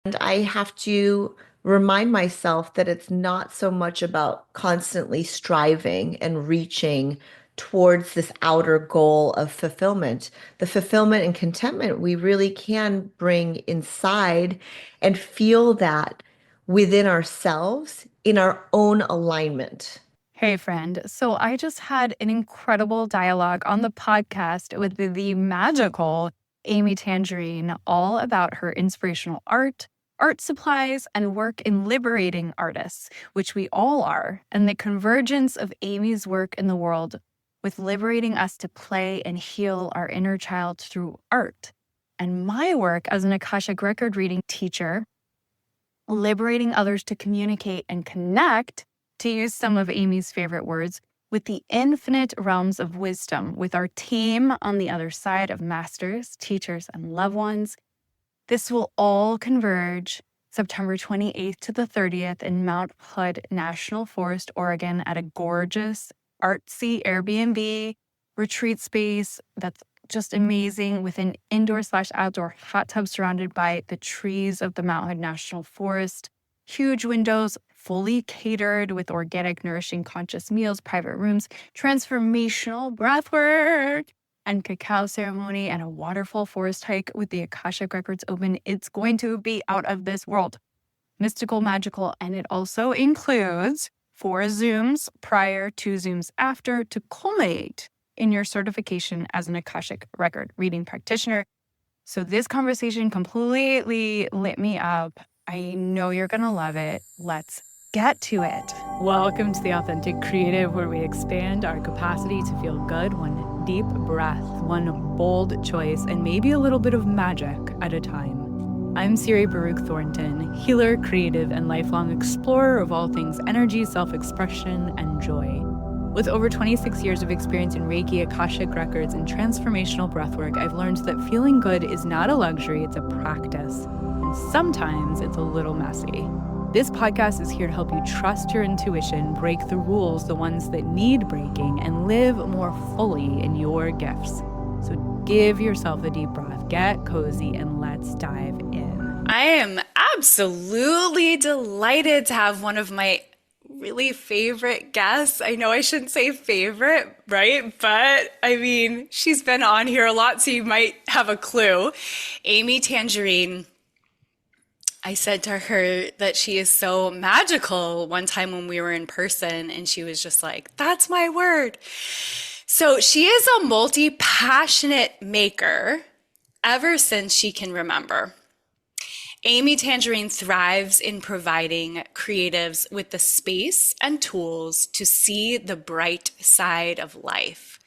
And I have to remind myself that it's not so much about constantly striving and reaching towards this outer goal of fulfillment. The fulfillment and contentment we really can bring inside and feel that within ourselves in our own alignment. Hey, friend. So I just had an incredible dialogue on the podcast with the magical Amy Tangerine, all about her inspirational art, art supplies, and work in liberating artists, which we all are, and the convergence of Amy's work in the world with liberating us to play and heal our inner child through art. And my work as an Akashic Record reading teacher, liberating others to communicate and connect, to use some of Amy's favorite words, with the infinite realms of wisdom, with our team on the other side of masters, teachers, and loved ones. This will all converge September 28th to the 30th in Mount Hood National Forest, Oregon, at a gorgeous, artsy Airbnb retreat space that's just amazing, with an indoor/outdoor hot tub surrounded by the trees of the Mount Hood National Forest, huge windows, fully catered with organic, nourishing, conscious meals, private rooms, transformational breathwork, and cacao ceremony, and a waterfall forest hike with the Akashic Records open. It's going to be out of this world, mystical, magical, and it also includes 4 Zooms prior, 2 Zooms after, to culminate in your certification as an Akashic Record reading practitioner. So this conversation completely lit me up. I know you're going to love it. Let's get to it. Welcome to the Authentic Creative, where we expand our capacity to feel good, one deep breath, one bold choice, and maybe a little bit of magic at a time. I'm Siri Baruch Thornton, healer, creative, and lifelong explorer of all things energy, self-expression, and joy. With over 26 years of experience in Reiki, Akashic Records, and transformational breathwork, I've learned that feeling good is not a luxury, it's a practice. And sometimes it's a little messy. This podcast is here to help you trust your intuition, break the rules, the ones that need breaking, and live more fully in your gifts. So give yourself a deep breath, get cozy, and let's dive in. I am absolutely delighted to have one of my really favorite guests. I know I shouldn't say favorite, right? But I mean, she's been on here a lot, so you might have a clue. Amy Tangerine. I said to her that she is so magical one time when we were in person, and she was just like, that's my word. So she is a multi-passionate maker ever since she can remember. Amy Tangerine thrives in providing creatives with the space and tools to see the bright side of life.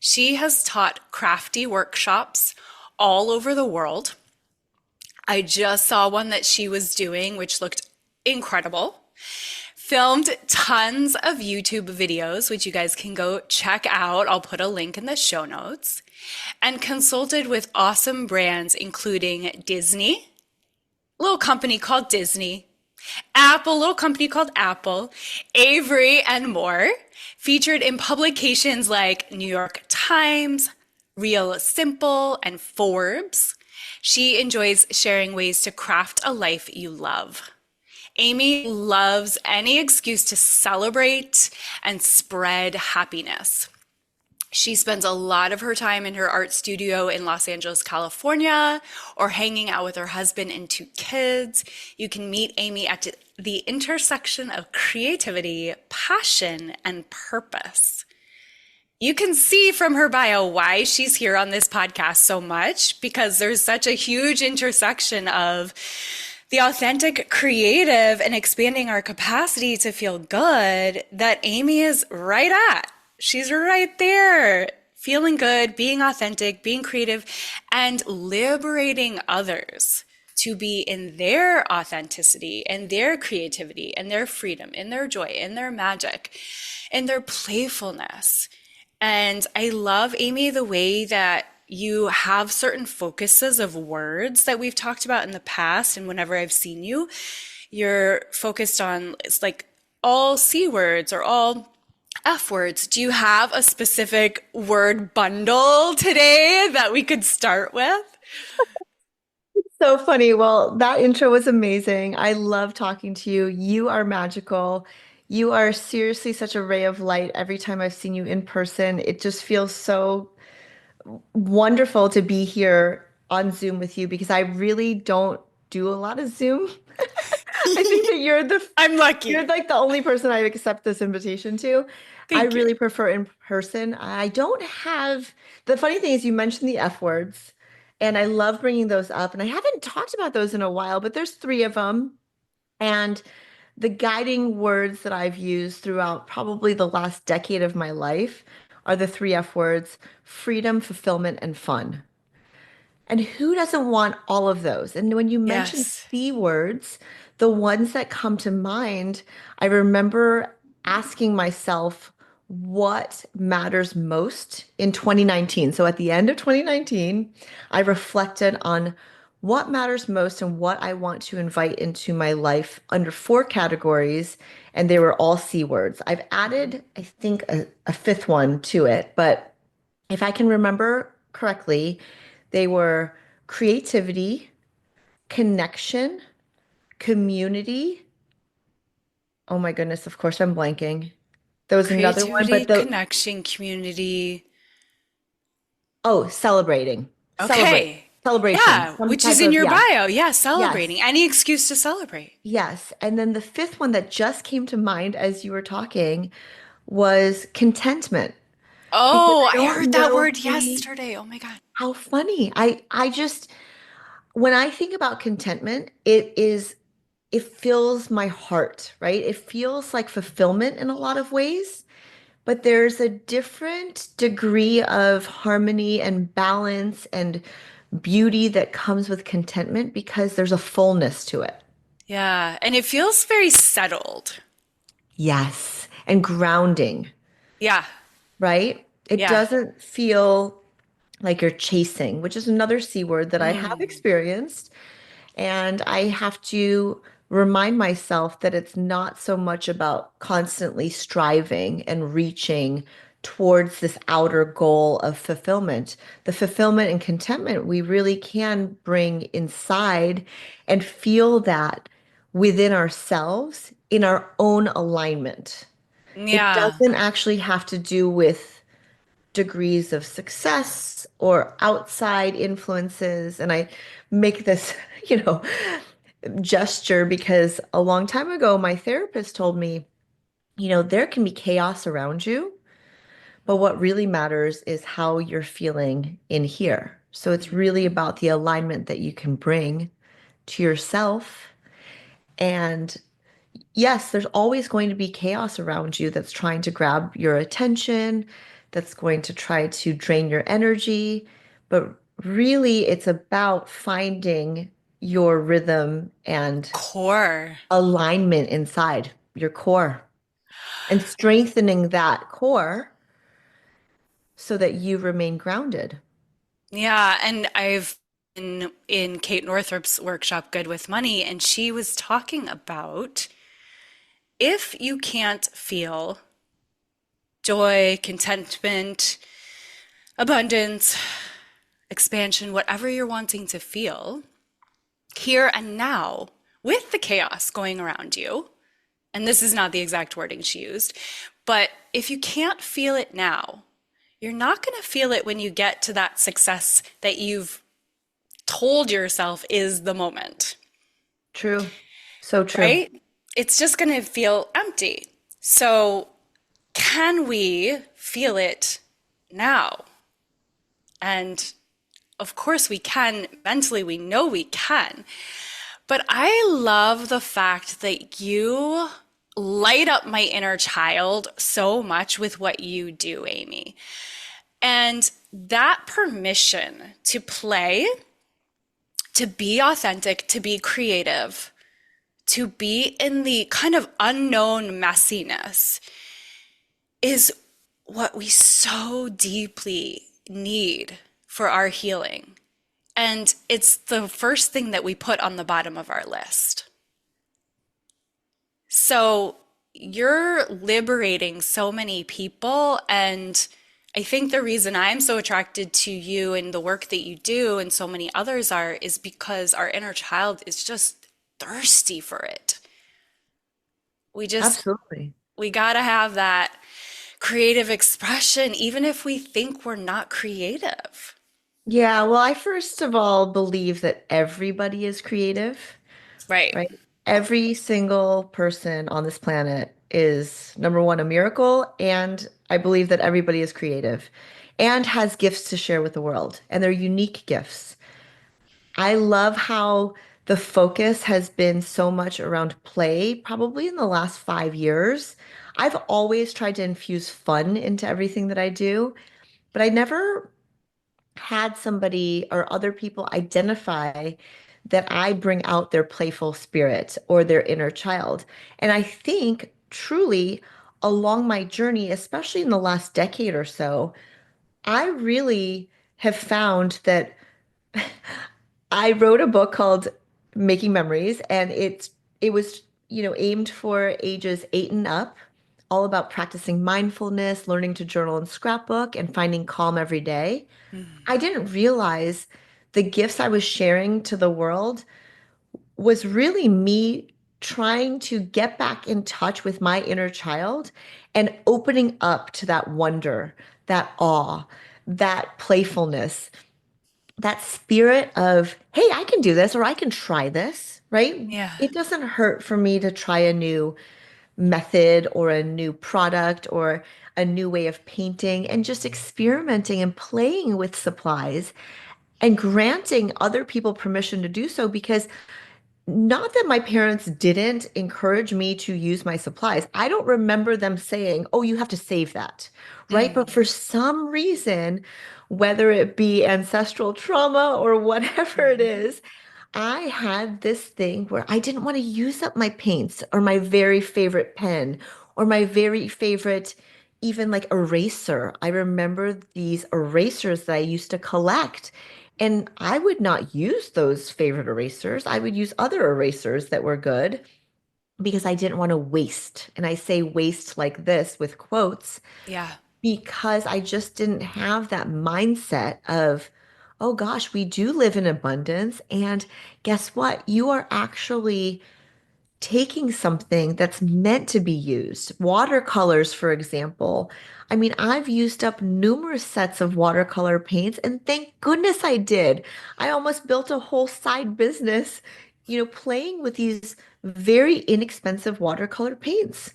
She has taught crafty workshops all over the world. I just saw one that she was doing, which looked incredible. Filmed tons of YouTube videos, which you guys can go check out. I'll put a link in the show notes. And consulted with awesome brands, including Disney, a little company called Disney, Apple, a little company called Apple, Avery, and more. Featured in publications like New York Times, Real Simple, and Forbes. She enjoys sharing ways to craft a life you love. Amy loves any excuse to celebrate and spread happiness. She spends a lot of her time in her art studio in Los Angeles, California, or hanging out with her husband and 2 kids. You can meet Amy at the intersection of creativity, passion, and purpose. You can see from her bio why she's here on this podcast so much, because there's such a huge intersection of the authentic creative and expanding our capacity to feel good that Amy is right at. She's right there, feeling good, being authentic, being creative, and liberating others to be in their authenticity and their creativity and their freedom, in their joy, in their magic, in their playfulness. And I love, Amy, the way that you have certain focuses of words that we've talked about in the past. And whenever I've seen you, you're focused on, it's like all C words or all F words. Do you have a specific word bundle today that we could start with? So funny. Well, that intro was amazing. I love talking to you. You are magical. You are seriously such a ray of light every time I've seen you in person. It just feels so wonderful to be here on Zoom with you because I really don't do a lot of Zoom. I think that I'm you're lucky. like the only person I accept this invitation to. I Thank you. really prefer in person. I don't have the funny thing is you mentioned the F words, and I love bringing those up. And I haven't talked about those in a while, but there's three of them. And the guiding words that I've used throughout probably the last decade of my life are the three F words: freedom, fulfillment, and fun. And who doesn't want all of those? And when you mention Yes. C words, the ones that come to mind, I remember asking myself what matters most in 2019. So at the end of 2019, I reflected on what matters most and what I want to invite into my life under four categories. And they were all C words. I've added, I think, a fifth one to it, but if I can remember correctly, they were creativity, connection, community. Oh my goodness, of course I'm blanking. There was another one, Creativity, but the connection, community. oh, celebrating. Celebrate. Okay. Celebration. Yeah, Some which is type in of your yeah. bio. Yeah, celebrating. Yes. Any excuse to celebrate. Yes. And then the fifth one that just came to mind as you were talking was contentment. Because Oh, I I don't heard that know word really yesterday. Oh my God. how funny. I just when I think about contentment, it fills my heart, right? It feels like fulfillment in a lot of ways, but there's a different degree of harmony and balance and beauty that comes with contentment because there's a fullness to it. Yeah, and it feels very settled. Yes. And grounding, Yeah, right? It yeah. doesn't feel like you're chasing, which is another C word that I have Mm. experienced. And I have to remind myself that it's not so much about constantly striving and reaching towards this outer goal of fulfillment. The fulfillment and contentment we really can bring inside and feel that within ourselves in our own alignment. It Yeah, doesn't actually have to do with degrees of success or outside influences. And I make this, you know, gesture because a long time ago, my therapist told me, there can be chaos around you, but what really matters is how you're feeling in here. So it's really about the alignment that you can bring to yourself. And yes, there's always going to be chaos around you that's trying to grab your attention, that's going to try to drain your energy. But really, it's about finding your rhythm and core. alignment inside your core and strengthening that core so that you remain grounded. Yeah, and I've been in Kate Northrup's workshop, Good with Money, and she was talking about if you can't feel joy, contentment, abundance, expansion, whatever you're wanting to feel, here and now, with the chaos going around you, and this is not the exact wording she used, but if you can't feel it now, you're not going to feel it when you get to that success that you've told yourself is the moment, True. So true. right? It's just going to feel empty. So, can we feel it now? And of course, we can. Mentally, we know we can. But I love the fact that you light up my inner child so much with what you do, Amy. And that permission to play, to be authentic, to be creative, to be in the kind of unknown messiness is what we so deeply need for our healing. And it's the first thing that we put on the bottom of our list. So you're liberating so many people. And I think the reason I'm so attracted to you and the work that you do and so many others are is because our inner child is just thirsty for it. We just, Absolutely. we gotta have that creative expression, even if we think we're not creative. Yeah, well, I first of all believe that everybody is creative, Right. right? Every single person on this planet is number one, a miracle, and I believe that everybody is creative and has gifts to share with the world, and they're unique gifts. I love how the focus has been so much around play, probably in the last 5 years. I've always tried to infuse fun into everything that I do, but I never had somebody or other people identify that I bring out their playful spirit or their inner child. And I think truly along my journey, especially in the last decade or so, I really have found that I wrote a book called Making Memories, and it was, aimed for ages 8 and up, all about practicing mindfulness, learning to journal and scrapbook, and finding calm every day. I didn't realize the gifts I was sharing to the world was really me trying to get back in touch with my inner child and opening up to that wonder, that awe, that playfulness, that spirit of, hey, I can do this or I can try this, right? Yeah. It doesn't hurt for me to try a new method or a new product or a new way of painting and just experimenting and playing with supplies and granting other people permission to do so because not that my parents didn't encourage me to use my supplies. I don't remember them saying, oh, you have to save that, right? But Mm. for some reason, whether it be ancestral trauma or whatever it Mhm. is, I had this thing where I didn't want to use up my paints or my very favorite pen or my very favorite, even like eraser. I remember these erasers that I used to collect. And I would not use those favorite erasers. I would use other erasers that were good because I didn't want to waste. And I say waste like this with quotes Yeah. because I just didn't have that mindset of, oh gosh, we do live in abundance. And guess what? You are actually taking something that's meant to be used. Watercolors, for example. I mean, I've used up numerous sets of watercolor paints, and thank goodness I did. I almost built a whole side business, playing with these very inexpensive watercolor paints.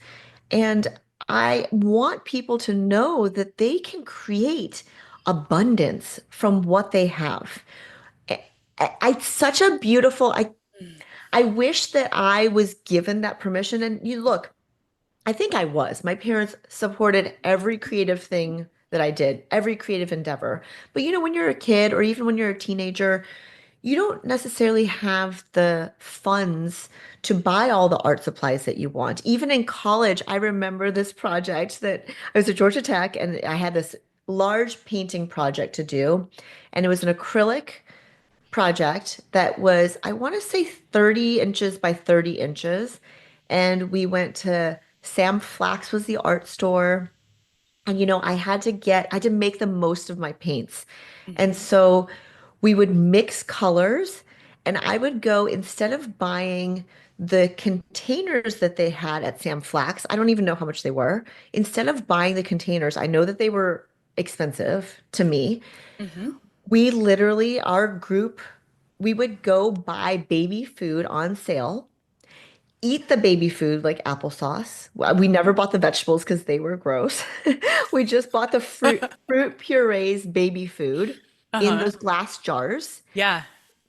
And I want people to know that they can create abundance from what they have. It's such a beautiful, Mm. I wish that I was given that permission. And you look, I think I was. My parents supported every creative thing that I did, every creative endeavor. But when you're a kid or even when you're a teenager, you don't necessarily have the funds to buy all the art supplies that you want. Even in college, I remember this project that I was at Georgia Tech and I had this large painting project to do, and it was an acrylic project that was, I want to say 30 inches by 30 inches. And we went to Sam Flax was the art store. And I had to make the most of my paints. And Mhm. so we would mix colors and I would go instead of buying the containers that they had at Sam Flax, I don't even know how much they were. Instead of buying the containers, I know that they were expensive to me. Mhm. We literally, our group, we would go buy baby food on sale, eat the baby food like applesauce. We never bought the vegetables because they were gross. We just bought the fruit purees baby food in Uh-huh. those glass jars, Yeah.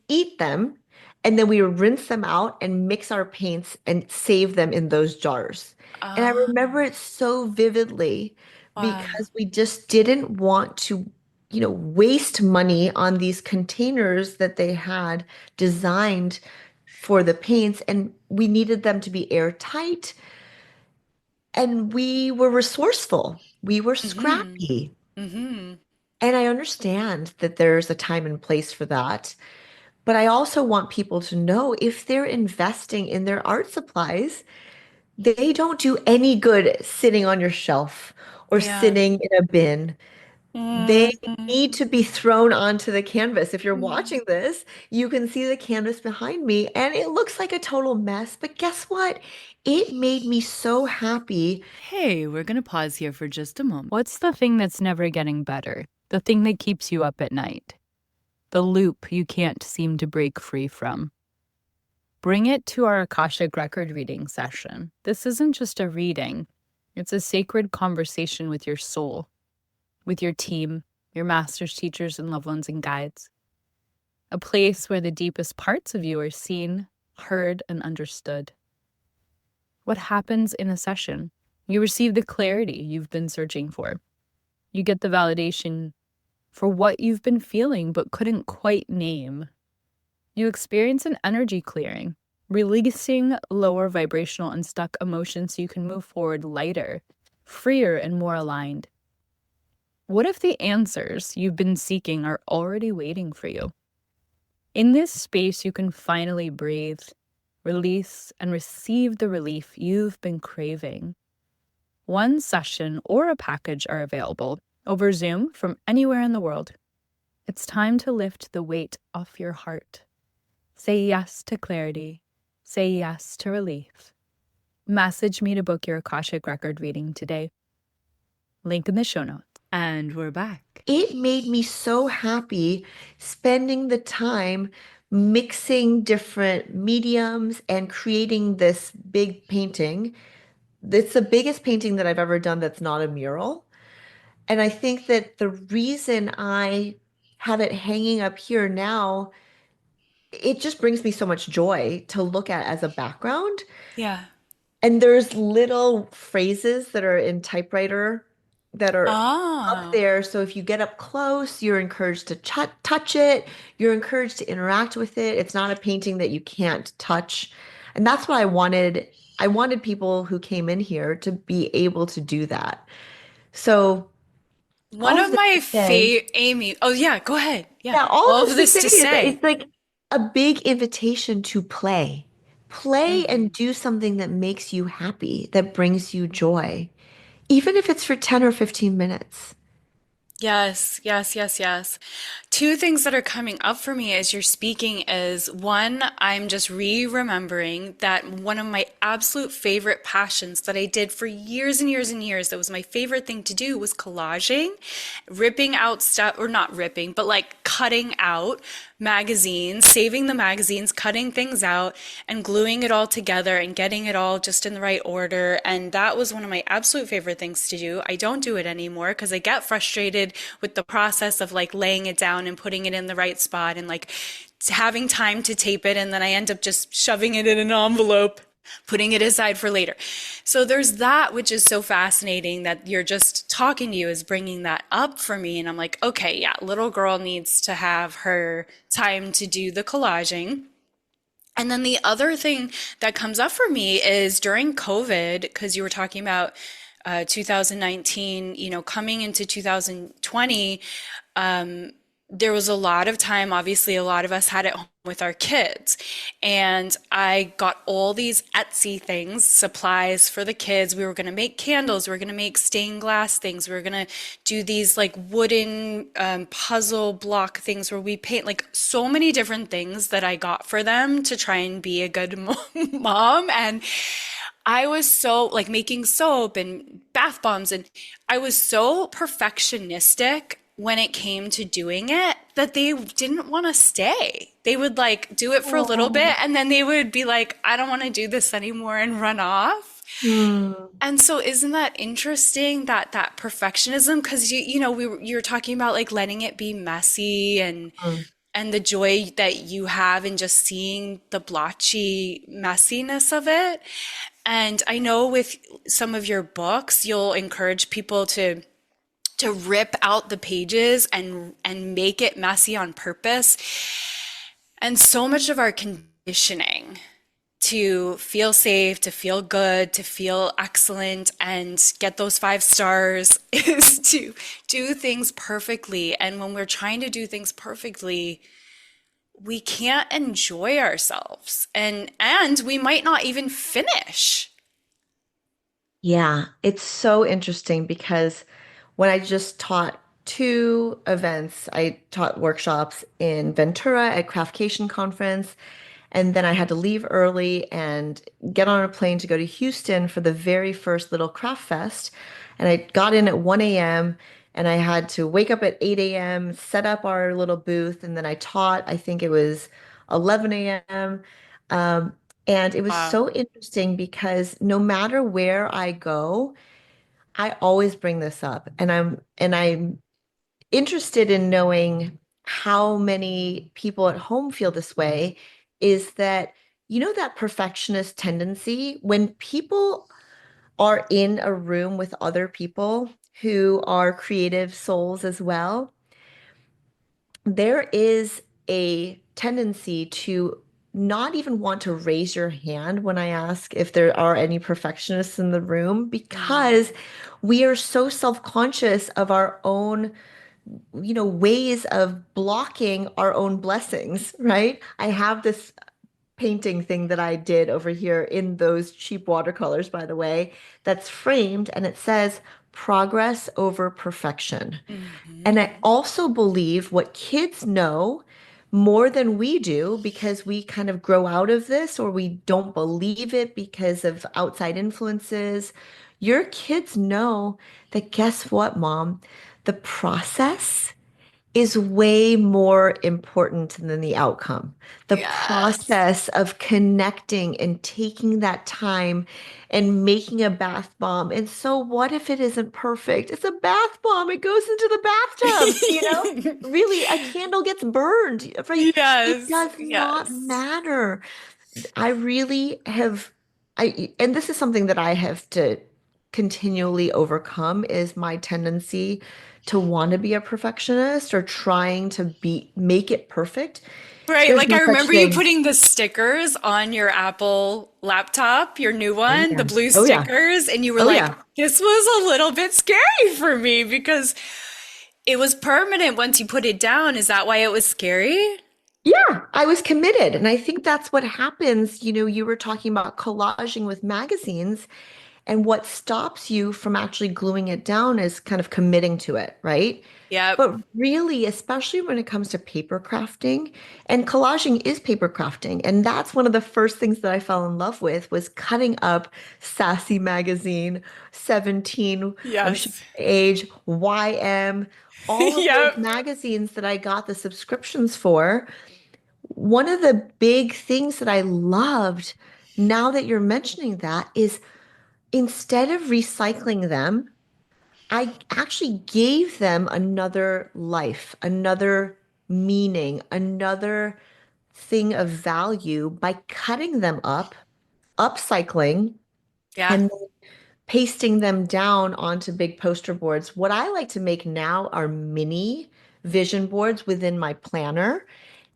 eat them, and then we would rinse them out and mix our paints and save them in those jars. And I Oh, remember it so vividly wow. because we just didn't want to, waste money on these containers that they had designed for the paints, and we needed them to be airtight. And we were resourceful. We were Mhm. scrappy. Mhm. And I understand that there's a time and place for that. But I also want people to know if they're investing in their art supplies, they don't do any good sitting on your shelf or Yeah. sitting in a bin. They Mm. need to be thrown onto the canvas. If you're watching this, you can see the canvas behind me, and it looks like a total mess. But guess what? It made me so happy. Hey, we're going to pause here for just a moment. What's the thing that's never getting better? The thing that keeps you up at night? The loop you can't seem to break free from? Bring it to our Akashic Record reading session. This isn't just a reading, it's a sacred conversation with your soul, with your team, your masters, teachers, and loved ones and guides. A place where the deepest parts of you are seen, heard, and understood. What happens in a session? You receive the clarity you've been searching for. You get the validation for what you've been feeling but couldn't quite name. You experience an energy clearing, releasing lower vibrational and stuck emotions so you can move forward lighter, freer, and more aligned. What if the answers you've been seeking are already waiting for you? In this space, you can finally breathe, release, and receive the relief you've been craving. One session or a package are available over Zoom from anywhere in the world. It's time to lift the weight off your heart. Say yes to clarity. Say yes to relief. Message me to book your Akashic Record reading today. Link in the show notes. And we're back. It made me so happy spending the time mixing different mediums and creating this big painting. It's the biggest painting that I've ever done that's not a mural. And I think that the reason I have it hanging up here now, it just brings me so much joy to look at as a background. Yeah. And there's little phrases that are in typewriter that are up Oh. there. So if you get up close, you're encouraged to touch it. You're encouraged to interact with it. It's not a painting that you can't touch. And that's what I wanted. I wanted people who came in here to be able to do that. So One all of of this my to say, favorite, Amy. Oh, yeah, go ahead. Yeah. yeah, all All of of this to this say to is that say. it's like a big invitation to play. Play and Mhm. do something that makes you happy, that brings you joy, even if it's for 10 or 15 minutes. Yes, yes, yes, yes. Two things that are coming up for me as you're speaking is one, I'm just re-remembering that one of my absolute favorite passions that I did for years and years and years, that was my favorite thing to do was collaging, ripping out stuff, or not ripping, but like cutting out magazines, saving the magazines, cutting things out, and gluing it all together and getting it all just in the right order. And that was one of my absolute favorite things to do. I don't do it anymore because I get frustrated with the process of like laying it down and putting it in the right spot and like having time to tape it. And then I end up just shoving it in an envelope, putting it aside for later. So there's that, which is so fascinating that you're just talking to you is bringing that up for me. And I'm like, okay, yeah, little girl needs to have her time to do the collaging. And then the other thing that comes up for me is during COVID, because you were talking about 2019, coming into 2020, there was a lot of time, obviously, a lot of us had it home with our kids. And I got all these Etsy things, supplies for the kids. We were going to make candles. We were going to make stained glass things. We were going to do these like wooden puzzle block things where we paint like so many different things that I got for them to try and be a good mom. And I was so like making soap and bath bombs, and I was so perfectionistic when it came to doing it that they didn't want to stay. They would like do it for a little bit and then they would be like, I don't want to do this anymore and run off. Hmm. And so isn't that interesting that that perfectionism because you're talking about like letting it be messy and the joy that you have in just seeing the blotchy messiness of it. And I know with some of your books, you'll encourage people to rip out the pages and make it messy on purpose. And so much of our conditioning to feel safe, to feel good, to feel excellent, and get those 5 stars is to do things perfectly. And when we're trying to do things perfectly, we can't enjoy ourselves and we might not even finish. Yeah, it's so interesting because when I just taught two events. I taught workshops in Ventura at Craftcation Conference, and then I had to leave early and get on a plane to go to Houston for the very first little craft fest. And I got in at 1 a.m. and I had to wake up at 8 a.m., set up our little booth, and then I taught, I think it was 11 a.m. Um, and it was Wow. so interesting because no matter where I go, I always bring this up, and I'm interested in knowing how many people at home feel this way. Is that, that perfectionist tendency when people are in a room with other people who are creative souls as well, there is a tendency to not even want to raise your hand when I ask if there are any perfectionists in the room, because we are so self-conscious of our own, ways of blocking our own blessings, right? I have this painting thing that I did over here in those cheap watercolors, by the way, that's framed and it says progress over perfection. Hmm. And I also believe what kids know more than we do, because we kind of grow out of this or we don't believe it because of outside influences. Your kids know that, guess what, mom? The process is way more important than the outcome. The Yes. process of connecting and taking that time and making a bath bomb. And so, what if it isn't perfect? It's a bath bomb. It goes into the bathtub, Really, a candle gets burned, right? It Yes. does not Yes. matter. I really have, and this is something that I have to continually overcome is my tendency to want to be a perfectionist or trying to make it perfect. Right. There's Like no I such remember you thing. putting the stickers on your Apple laptop, your new Oh one, the yeah. blue Oh yeah. stickers, and you were Oh like, yeah. this was a little bit scary for me because it was permanent once you put it down. Is that why it was scary? Yeah, I was committed. And I think that's what happens. You were talking about collaging with magazines, and what stops you from actually gluing it down is kind of committing to it, right? Yep. But really, especially when it comes to paper crafting, and collaging is paper crafting. And that's one of the first things that I fell in love with was cutting up Sassy Magazine, 17, I'm showing Yes. my age, YM, all of those Yep. magazines that I got the subscriptions for. One of the big things that I loved, now that you're mentioning that, is instead of recycling them, I actually gave them another life, another meaning, another thing of value by cutting them up, upcycling, Yeah. and pasting them down onto big poster boards. What I like to make now are mini vision boards within my planner.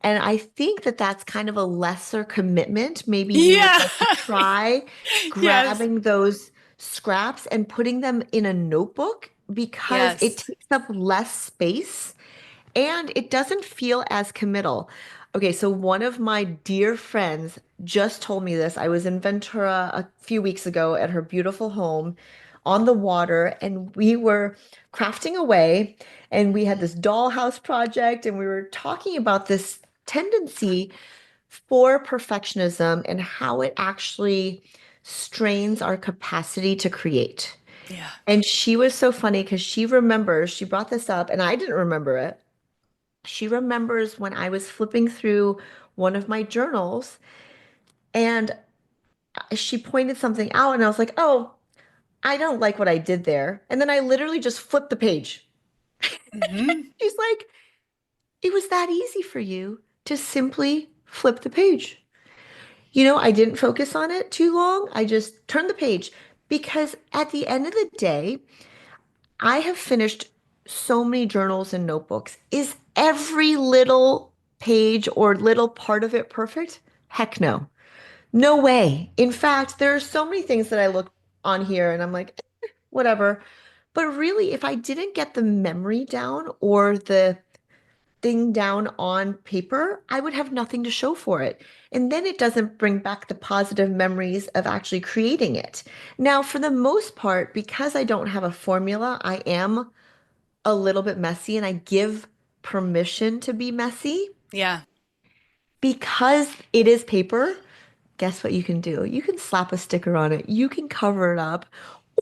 And I think that that's kind of a lesser commitment. Maybe you would Yeah. like to try Yes. grabbing those scraps and putting them in a notebook because it Yes. takes up less space and it doesn't feel as committal. Okay, so one of my dear friends just told me this. I was in Ventura a few weeks ago at her beautiful home on the water, and we were crafting away, and we had this dollhouse project, and we were talking about this tendency for perfectionism and how it actually strains our capacity to create. Yeah. And she was so funny because she remembers, she brought this up, and I didn't remember it. She remembers when I was flipping through one of my journals and she pointed something out, and I was like, oh, I don't like what I did there. And then I literally just flipped the page. Hmm. She's like, it was that easy for you to simply flip the page. I didn't focus on it too long. I just turned the page because at the end of the day, I have finished so many journals and notebooks. Is every little page or little part of it perfect? Heck no. No way. In fact, there are so many things that I look on here and I'm like, whatever. But really, if I didn't get the memory down or the thing down on paper, I would have nothing to show for it. And then it doesn't bring back the positive memories of actually creating it. Now, for the most part, because I don't have a formula, I am a little bit messy and I give permission to be messy Yeah. because it is paper. Guess what you can do? You can slap a sticker on it, you can cover it up,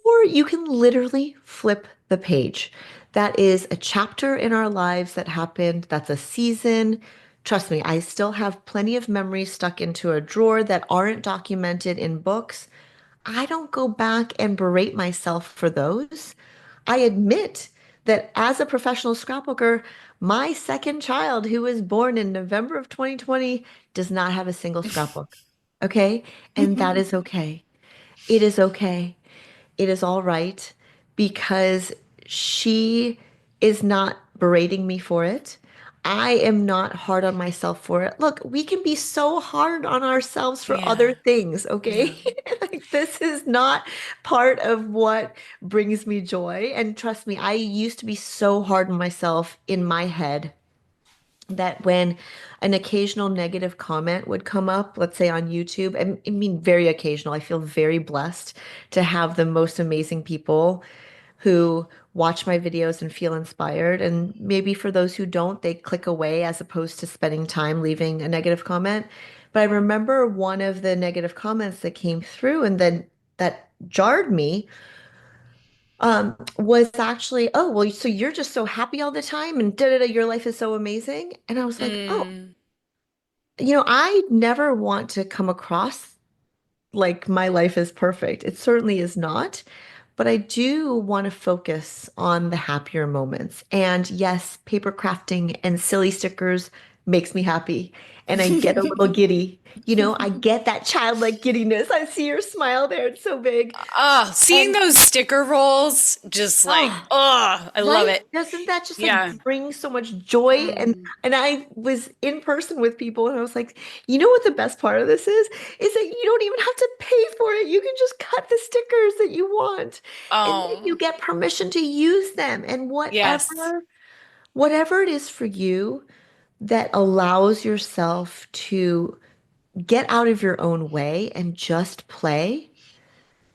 or you can literally flip the page. That is a chapter in our lives that happened. That's a season. Trust me, I still have plenty of memories stuck into a drawer that aren't documented in books. I don't go back and berate myself for those. I admit that as a professional scrapbooker, my second child, who was born in November of 2020, does not have a single scrapbook. Okay? And that is okay. It is okay. It is all right because she is not berating me for it. I am not hard on myself for it. Look, we can be so hard on ourselves for other Yeah. things, okay? Yeah. Like this is not part of what brings me joy. And trust me, I used to be so hard on myself in my head that when an occasional negative comment would come up, let's say on YouTube, I mean, very occasional, I feel very blessed to have the most amazing people who watch my videos and feel inspired. And maybe for those who don't, they click away as opposed to spending time leaving a negative comment. But I remember one of the negative comments that came through and then that jarred me was actually, oh, well, so you're just so happy all the time and da da da, your life is so amazing. And I was like, oh, Mm. I never want to come across like my life is perfect. It certainly is not. But I do want to focus on the happier moments. And yes, paper crafting and silly stickers makes me happy. And I get a little giddy. I get that childlike giddiness. I see your smile there. It's so big. Oh, seeing And those sticker rolls, just like, oh, oh, I love right? it. Doesn't that just like Yeah. bring so much joy? Mm. And I was in person with people and I was like, you know what the best part of this is? Is that you don't even have to pay for it. You can just cut the stickers that you want. And then you Oh, get permission to use them. And yes. whatever it is for you that allows yourself to get out of your own way and just play,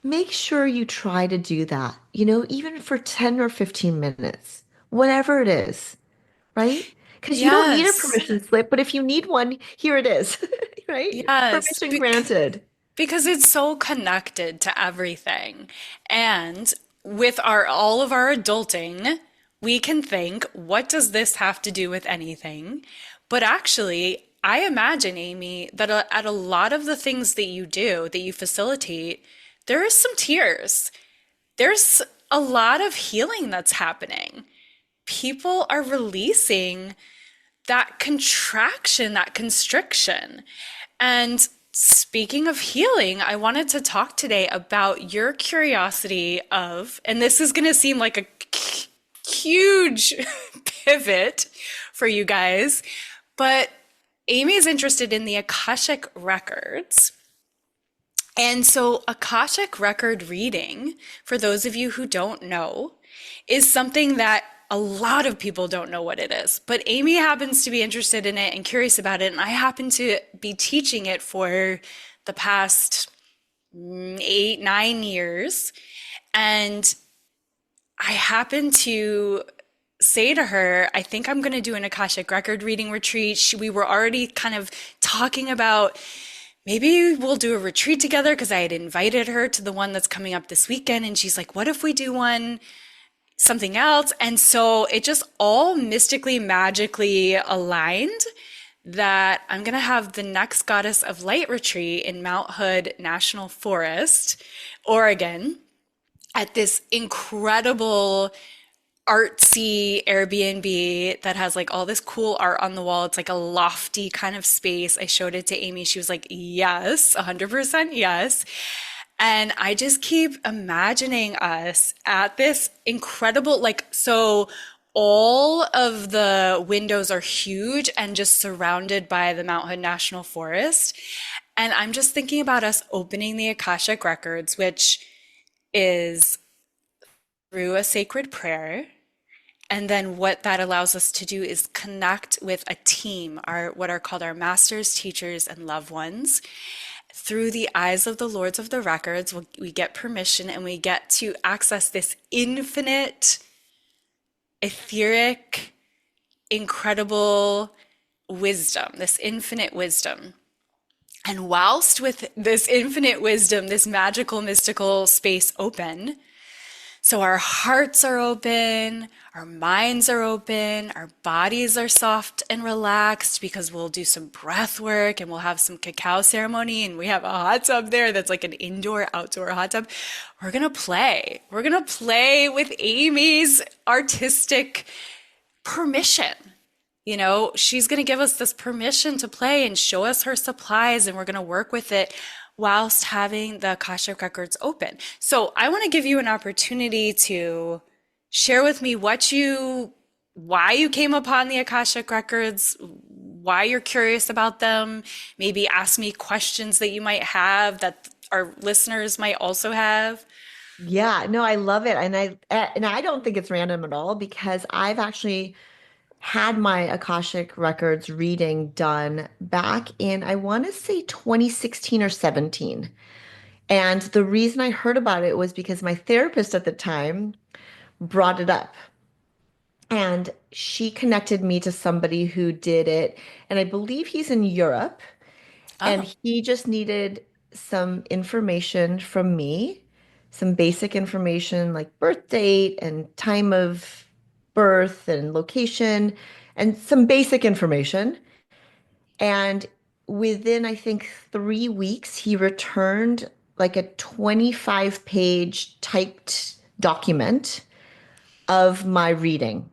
make sure you try to do that, even for 10 or 15 minutes, whatever it is, right? Because you don't need a Yes. permission slip, but if you need one, here it is, right? Yes. Permission granted. Because it's so connected to everything. And with our all of our adulting, we can think, what does this have to do with anything? But actually, I imagine, Amy, that at a lot of the things that you do, that you facilitate, there is some tears. There's a lot of healing that's happening. People are releasing that contraction, that constriction. And speaking of healing, I wanted to talk today about your curiosity of, and this is going to seem like a huge pivot for you guys, but Amy is interested in the Akashic Records. And so, Akashic Record reading, for those of you who don't know, is something that a lot of people don't know what it is. But Amy happens to be interested in it and curious about it. And I happen to be teaching it for the past 8, 9 years. And I happen to say to her, I think I'm going to do an Akashic Record reading retreat. We were already kind of talking about maybe we'll do a retreat together because I had invited her to the one that's coming up this weekend. And she's like, what if we do something else? And so it just all mystically, magically aligned that I'm going to have the next Goddess of Light retreat in Mount Hood National Forest, Oregon, at this incredible artsy Airbnb that has like all this cool art on the wall. It's like a lofty kind of space. I showed it to Amy. She was like, yes, 100% yes. And I just keep imagining us at this incredible, so all of the windows are huge and just surrounded by the Mount Hood National Forest. And I'm just thinking about us opening the Akashic Records, which is through a sacred prayer. And then what that allows us to do is connect with a team, what are called our masters, teachers, and loved ones. Through the eyes of the Lords of the Records, we get permission and we get to access this infinite etheric, incredible wisdom, this infinite wisdom. And whilst with this infinite wisdom, this magical, mystical space open, so our hearts are open, our minds are open, our bodies are soft and relaxed because we'll do some breath work and we'll have some cacao ceremony and we have a hot tub there that's like an indoor outdoor hot tub. We're gonna play. We're gonna play with Amy's artistic permission. You know, she's going to give us this permission to play and show us her supplies, and we're going to work with it whilst having the Akashic Records open. So I want to give you an opportunity to share with me why you came upon the Akashic Records, why you're curious about them, maybe ask me questions that you might have that our listeners might also have. Yeah, no, I love it. And I don't think it's random at all because I've actually had my Akashic Records reading done back in, I want to say 2016 or 17. And the reason I heard about it was because my therapist at the time brought it up. And she connected me to somebody who did it. And I believe he's in Europe. Oh, And he just needed some information from me, some basic information like birth date and time of birth and location, and some basic information. And within, I think, 3 weeks, he returned like a 25-page typed document of my reading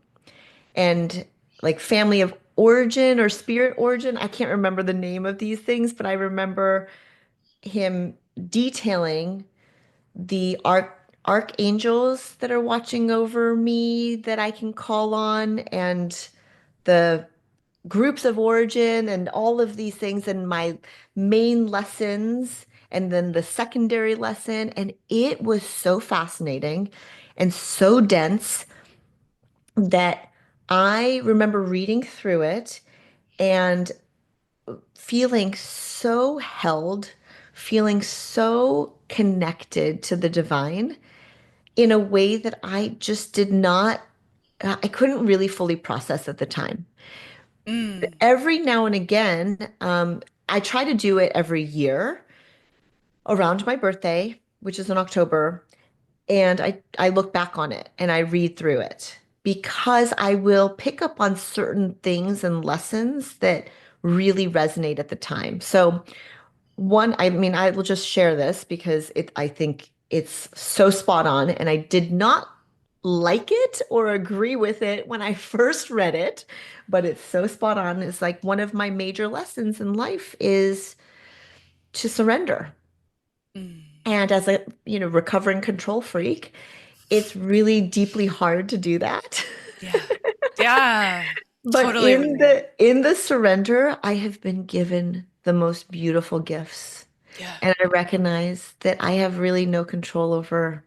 and like family of origin or spirit origin. I can't remember the name of these things, but I remember him detailing the archangels that are watching over me that I can call on and the groups of origin and all of these things and my main lessons and then the secondary lesson. And it was so fascinating and so dense that I remember reading through it and feeling so held, feeling so connected to the divine in a way that I just did not, I couldn't really fully process at the time. mm, Every now and again, I try to do it every year around my birthday, which is in October, and I look back on it and I read through it because I will pick up on certain things and lessons that really resonate at the time. So one, I mean, I will just share this because I think it's so spot on, and I did not like it or agree with it when I first read it, but it's so spot on. It's like one of my major lessons in life is to surrender. mm. And as a, recovering control freak, it's really deeply hard to do that. Yeah. Yeah. But Totally relate. in the surrender, I have been given the most beautiful gifts. Yeah. And I recognize that I have really no control over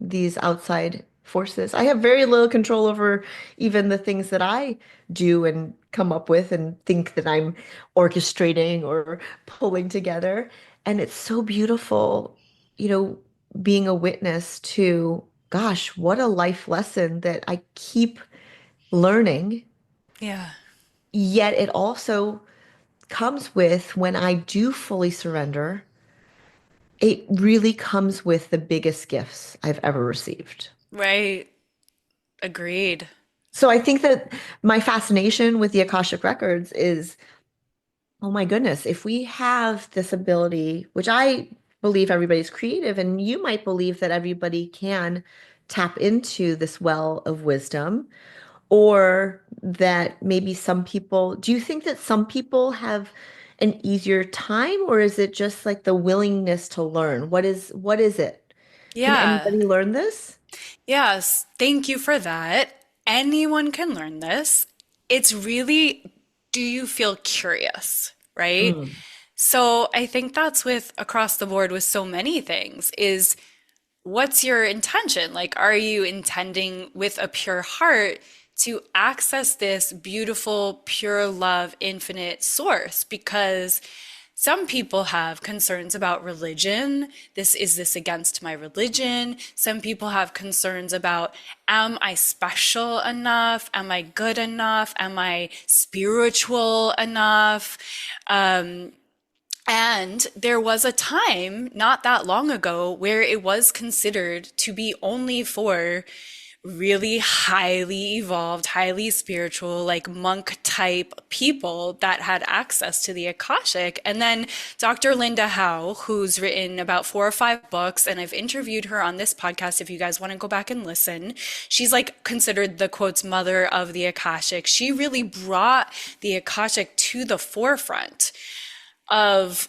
these outside forces. I have very little control over even the things that I do and come up with and think that I'm orchestrating or pulling together. And it's so beautiful, you know, being a witness to, gosh, what a life lesson that I keep learning. Yeah. Yet it also comes with when I do fully surrender, it really comes with the biggest gifts I've ever received. Right. Agreed. So I think that my fascination with the Akashic Records is, oh my goodness, if we have this ability, which I believe everybody's creative, and you might believe that everybody can tap into this well of wisdom, or that maybe some people, do you think that some people have an easier time, or is it just like the willingness to learn? What is it? Can Yeah. anybody learn this? Yes. Thank you for that. Anyone can learn this. It's really, do you feel curious, right? Mm. So I think that's with across the board with so many things is what's your intention? Like, are you intending with a pure heart to access this beautiful, pure love, infinite source? Because Some people have concerns about religion. Is this against my religion? Some people have concerns about, am I special enough? Am I good enough? Am I spiritual enough? And there was a time not that long ago where it was considered to be only for really highly evolved, highly spiritual, like monk type people that had access to the Akashic. And then Dr. Linda Howe, who's written about 4 or 5 books, and I've interviewed her on this podcast if you guys want to go back and listen. She's like considered the quotes mother of the Akashic. She really brought the Akashic to the forefront of,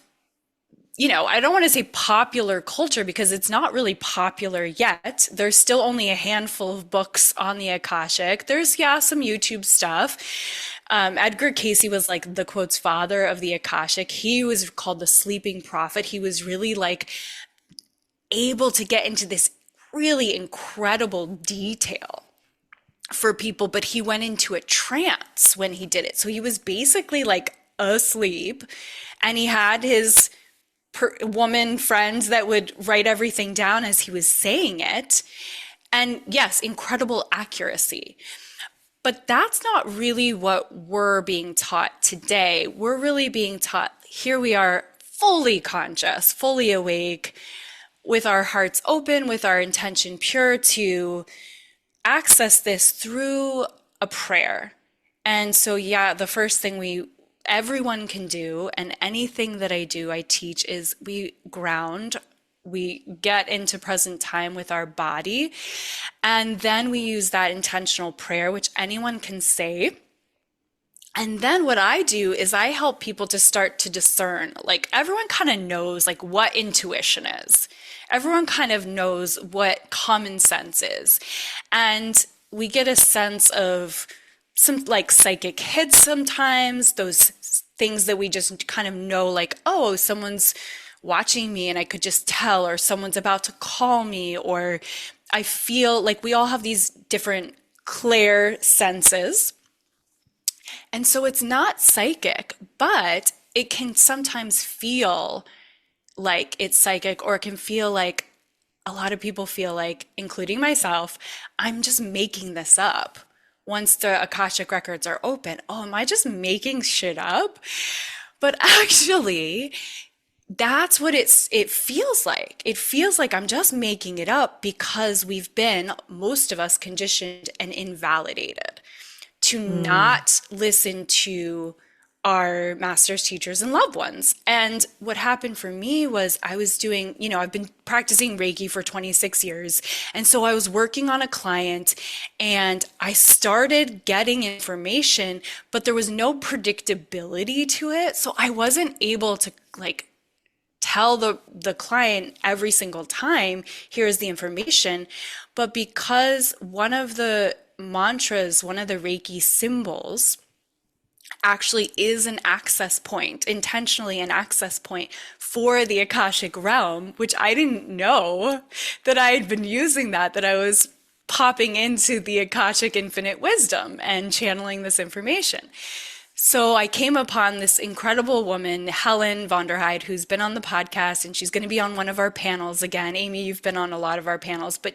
I don't want to say popular culture because it's not really popular yet. There's still only a handful of books on the Akashic. There's, yeah, some YouTube stuff. Edgar Cayce was like the quotes father of the Akashic. He was called the sleeping prophet. He was really like able to get into this really incredible detail for people, but he went into a trance when he did it. So he was basically like asleep, and he had his woman friends that would write everything down as he was saying it. And yes, incredible accuracy. But that's not really what we're being taught today. We're really being taught, here we are, fully conscious, fully awake, with our hearts open, with our intention pure, to access this through a prayer. And so, yeah, the first thing everyone can do, and anything that I do, I teach, is we ground, we get into present time with our body, and then we use that intentional prayer, which anyone can say. And then what I do is I help people to start to discern, like everyone kind of knows like what intuition is. Everyone kind of knows what common sense is. And we get a sense of some like psychic hits sometimes, those things that we just kind of know, like, oh, someone's watching me and I could just tell, or someone's about to call me, or I feel like we all have these different clair senses. And so it's not psychic, but it can sometimes feel like it's psychic, or it can feel like, a lot of people feel like, including myself, I'm just making this up. Once the Akashic Records are open, oh, am I just making shit up? But actually, that's what it feels like. It feels like I'm just making it up because we've been, most of us, conditioned and invalidated to not listen to our masters, teachers, and loved ones. And what happened for me was I was doing, I've been practicing Reiki for 26 years. And so I was working on a client and I started getting information, but there was no predictability to it. So I wasn't able to like tell the client every single time, here's the information. But because one of the mantras, one of the Reiki symbols, actually is an access point, intentionally an access point for the Akashic realm, which I didn't know that I had been using that I was popping into the Akashic infinite wisdom and channeling this information. So I came upon this incredible woman, Helen Vonderheide, who's been on the podcast, and she's going to be on one of our panels again. Amy, you've been on a lot of our panels, but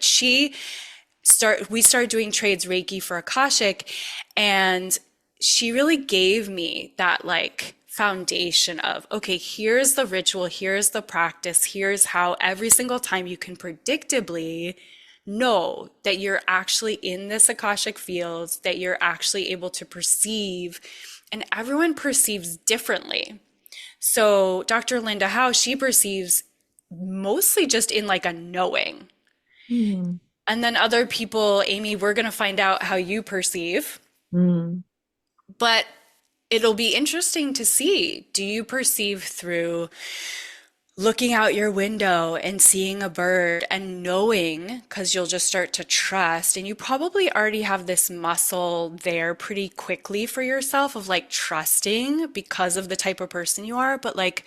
we started doing trades Reiki for Akashic, and she really gave me that like foundation of, okay, here's the ritual, here's the practice, here's how every single time you can predictably know that you're actually in this Akashic field, that you're actually able to perceive, and everyone perceives differently. So Dr. Linda Howe, she perceives mostly just in like a knowing. And then other people, Amy, we're going to find out how you perceive. But it'll be interesting to see, do you perceive through looking out your window and seeing a bird and knowing, because you'll just start to trust, and you probably already have this muscle there pretty quickly for yourself of like trusting because of the type of person you are, but like,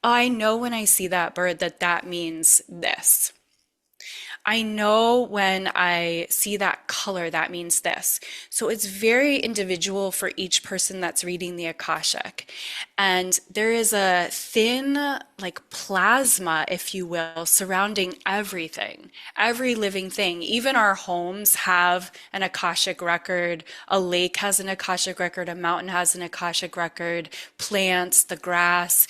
I know when I see that bird that means this. I know when I see that color, that means this. So it's very individual for each person that's reading the Akashic. And there is a thin, like plasma, if you will, surrounding everything, every living thing. Even our homes have an Akashic record. A lake has an Akashic record. A mountain has an Akashic record. Plants, the grass,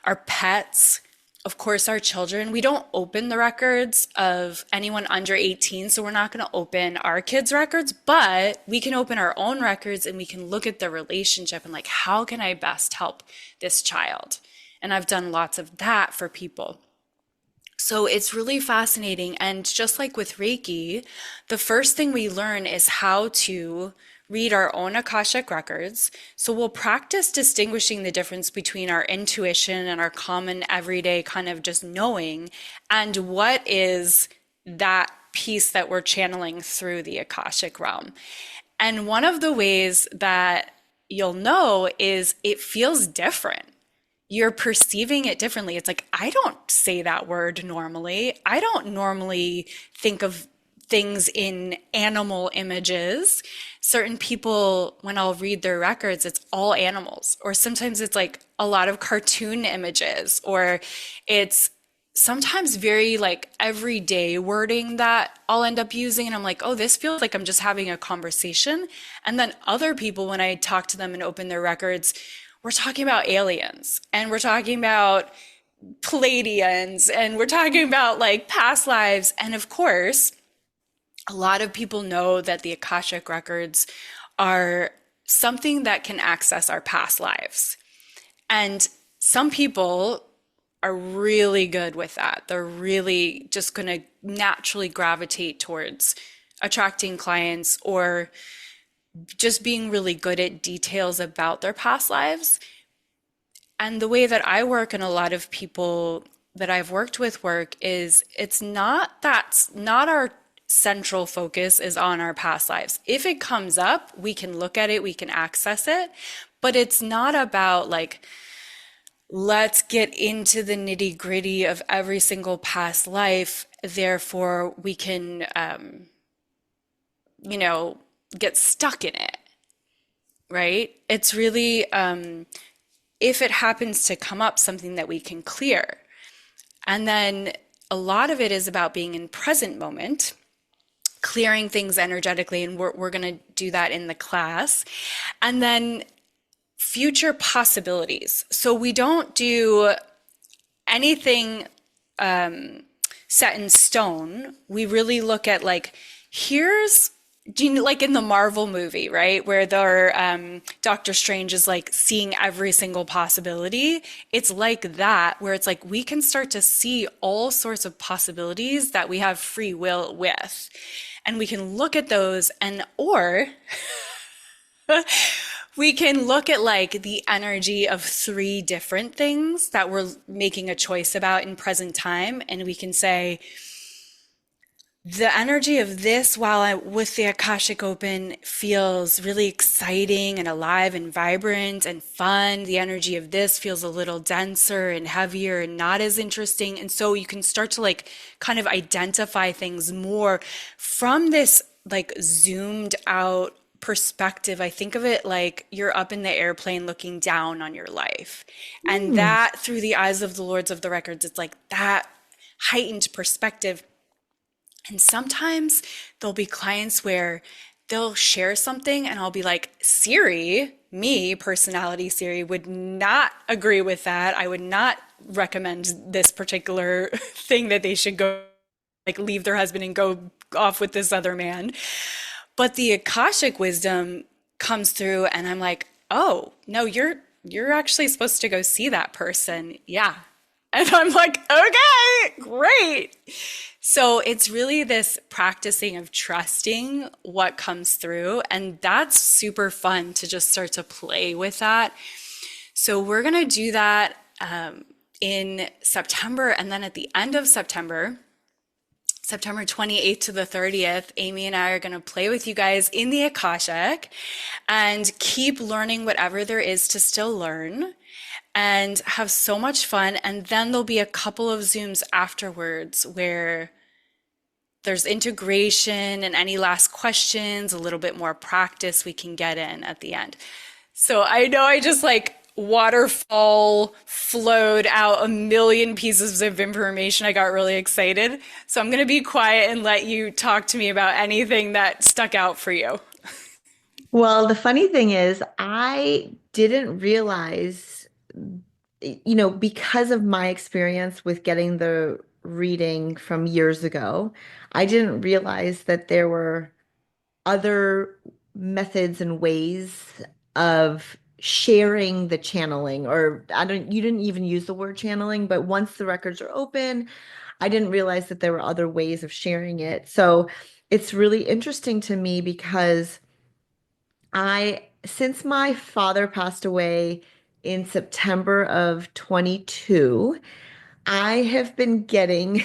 our pets. Of course, our children, we don't open the records of anyone under 18, so we're not going to open our kids' records, but we can open our own records and we can look at the relationship and like, how can I best help this child? And I've done lots of that for people. So it's really fascinating. And just like with Reiki, the first thing we learn is how to read our own Akashic records. So we'll practice distinguishing the difference between our intuition and our common everyday kind of just knowing, and what is that piece that we're channeling through the Akashic realm. And one of the ways that you'll know is it feels different. You're perceiving it differently. It's like, I don't say that word normally. I don't normally think of things in animal images. Certain people, when I'll read their records, it's all animals. Or sometimes it's like a lot of cartoon images, or it's sometimes very like everyday wording that I'll end up using. And I'm like, oh, this feels like I'm just having a conversation. And then other people, when I talk to them and open their records, we're talking about aliens, and we're talking about Pleiadians, and we're talking about like past lives. And of course, a lot of people know that the Akashic records are something that can access our past lives. And some people are really good with that. They're really just going to naturally gravitate towards attracting clients or just being really good at details about their past lives. And the way that I work, and a lot of people that I've worked with work, is it's not that's not our central focus is on our past lives. If it comes up, we can look at it, we can access it, but it's not about like, let's get into the nitty gritty of every single past life. Therefore, we can, get stuck in it, right? It's really, if it happens to come up, something that we can clear. And then a lot of it is about being in present moment, clearing things energetically, and we're going to do that in the class. And then future possibilities. So we don't do anything set in stone. We really look at like, here's, like in the Marvel movie, right? Where their Doctor Strange is like seeing every single possibility. It's like that, where it's like we can start to see all sorts of possibilities that we have free will with. And we can look at those, and or we can look at like the energy of 3 different things that we're making a choice about in present time. And we can say, the energy of this with the Akashic Open feels really exciting and alive and vibrant and fun. The energy of this feels a little denser and heavier and not as interesting. And so you can start to like kind of identify things more from this like zoomed out perspective. I think of it like you're up in the airplane looking down on your life. And that through the eyes of the Lords of the Records, it's like that heightened perspective. And sometimes there'll be clients where they'll share something and I'll be like, Siri, me, personality Siri, would not agree with that. I would not recommend this particular thing that they should go like leave their husband and go off with this other man. But the Akashic wisdom comes through and I'm like, oh, no, you're actually supposed to go see that person. Yeah. And I'm like, okay, great. So it's really this practicing of trusting what comes through. And that's super fun to just start to play with that. So we're going to do that in September. And then at the end of September 28th to the 30th, Amy and I are going to play with you guys in the Akashic and keep learning whatever there is to still learn and have so much fun. And then there'll be a couple of Zooms afterwards where there's integration and any last questions, a little bit more practice we can get in at the end. So I know I just like waterfall flowed out a million pieces of information. I got really excited. So I'm going to be quiet and let you talk to me about anything that stuck out for you. Well, the funny thing is, I didn't realize, because of my experience with getting the reading from years ago, I didn't realize that there were other methods and ways of sharing the channeling, or you didn't even use the word channeling, but once the records are open, I didn't realize that there were other ways of sharing it. So it's really interesting to me because since my father passed away in September of 22, I have been getting,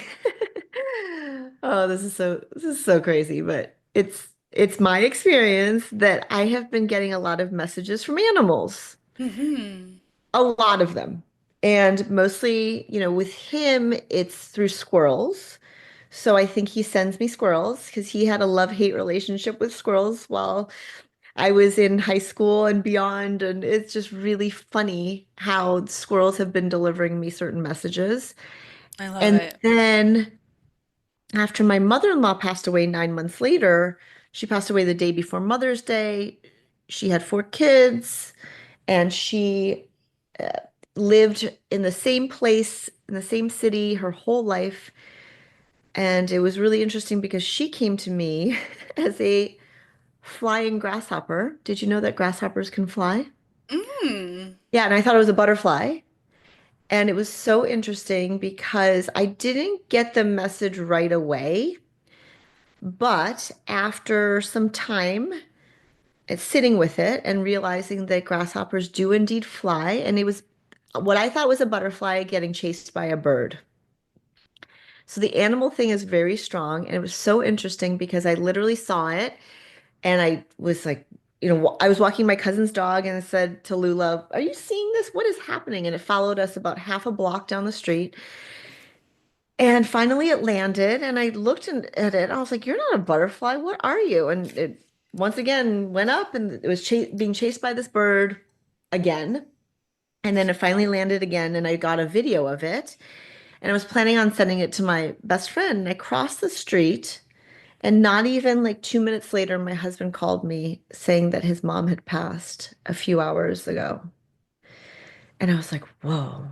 oh, this is so crazy, but it's my experience that I have been getting a lot of messages from animals, Hmm. a lot of them. And mostly, with him, it's through squirrels. So I think he sends me squirrels because he had a love-hate relationship with squirrels while I was in high school and beyond, and it's just really funny how squirrels have been delivering me certain messages. I love And it. then after my mother-in-law passed away 9 months later, she passed away the day before Mother's Day. She had 4 kids, and she uh, lived in the same place, in the same city her whole life. And it was really interesting because she came to me as a flying grasshopper. Did you know that grasshoppers can fly? Mm. Yeah, and I thought it was a butterfly. And it was so interesting because I didn't get the message right away. But after some time, it's sitting with it and realizing that grasshoppers do indeed fly. And it was what I thought was a butterfly getting chased by a bird. So the animal thing is very strong. And it was so interesting because I literally saw it and I was like, I was walking my cousin's dog and I said to Lula, "Are you seeing this? What is happening?" And it followed us about half a block down the street. And finally it landed and I looked at it. I was like, "You're not a butterfly. What are you?" And it once again went up and it was being chased by this bird again. And then it finally landed again and I got a video of it. And I was planning on sending it to my best friend. And I crossed the street and not even like 2 minutes later, my husband called me saying that his mom had passed a few hours ago. And I was like, whoa.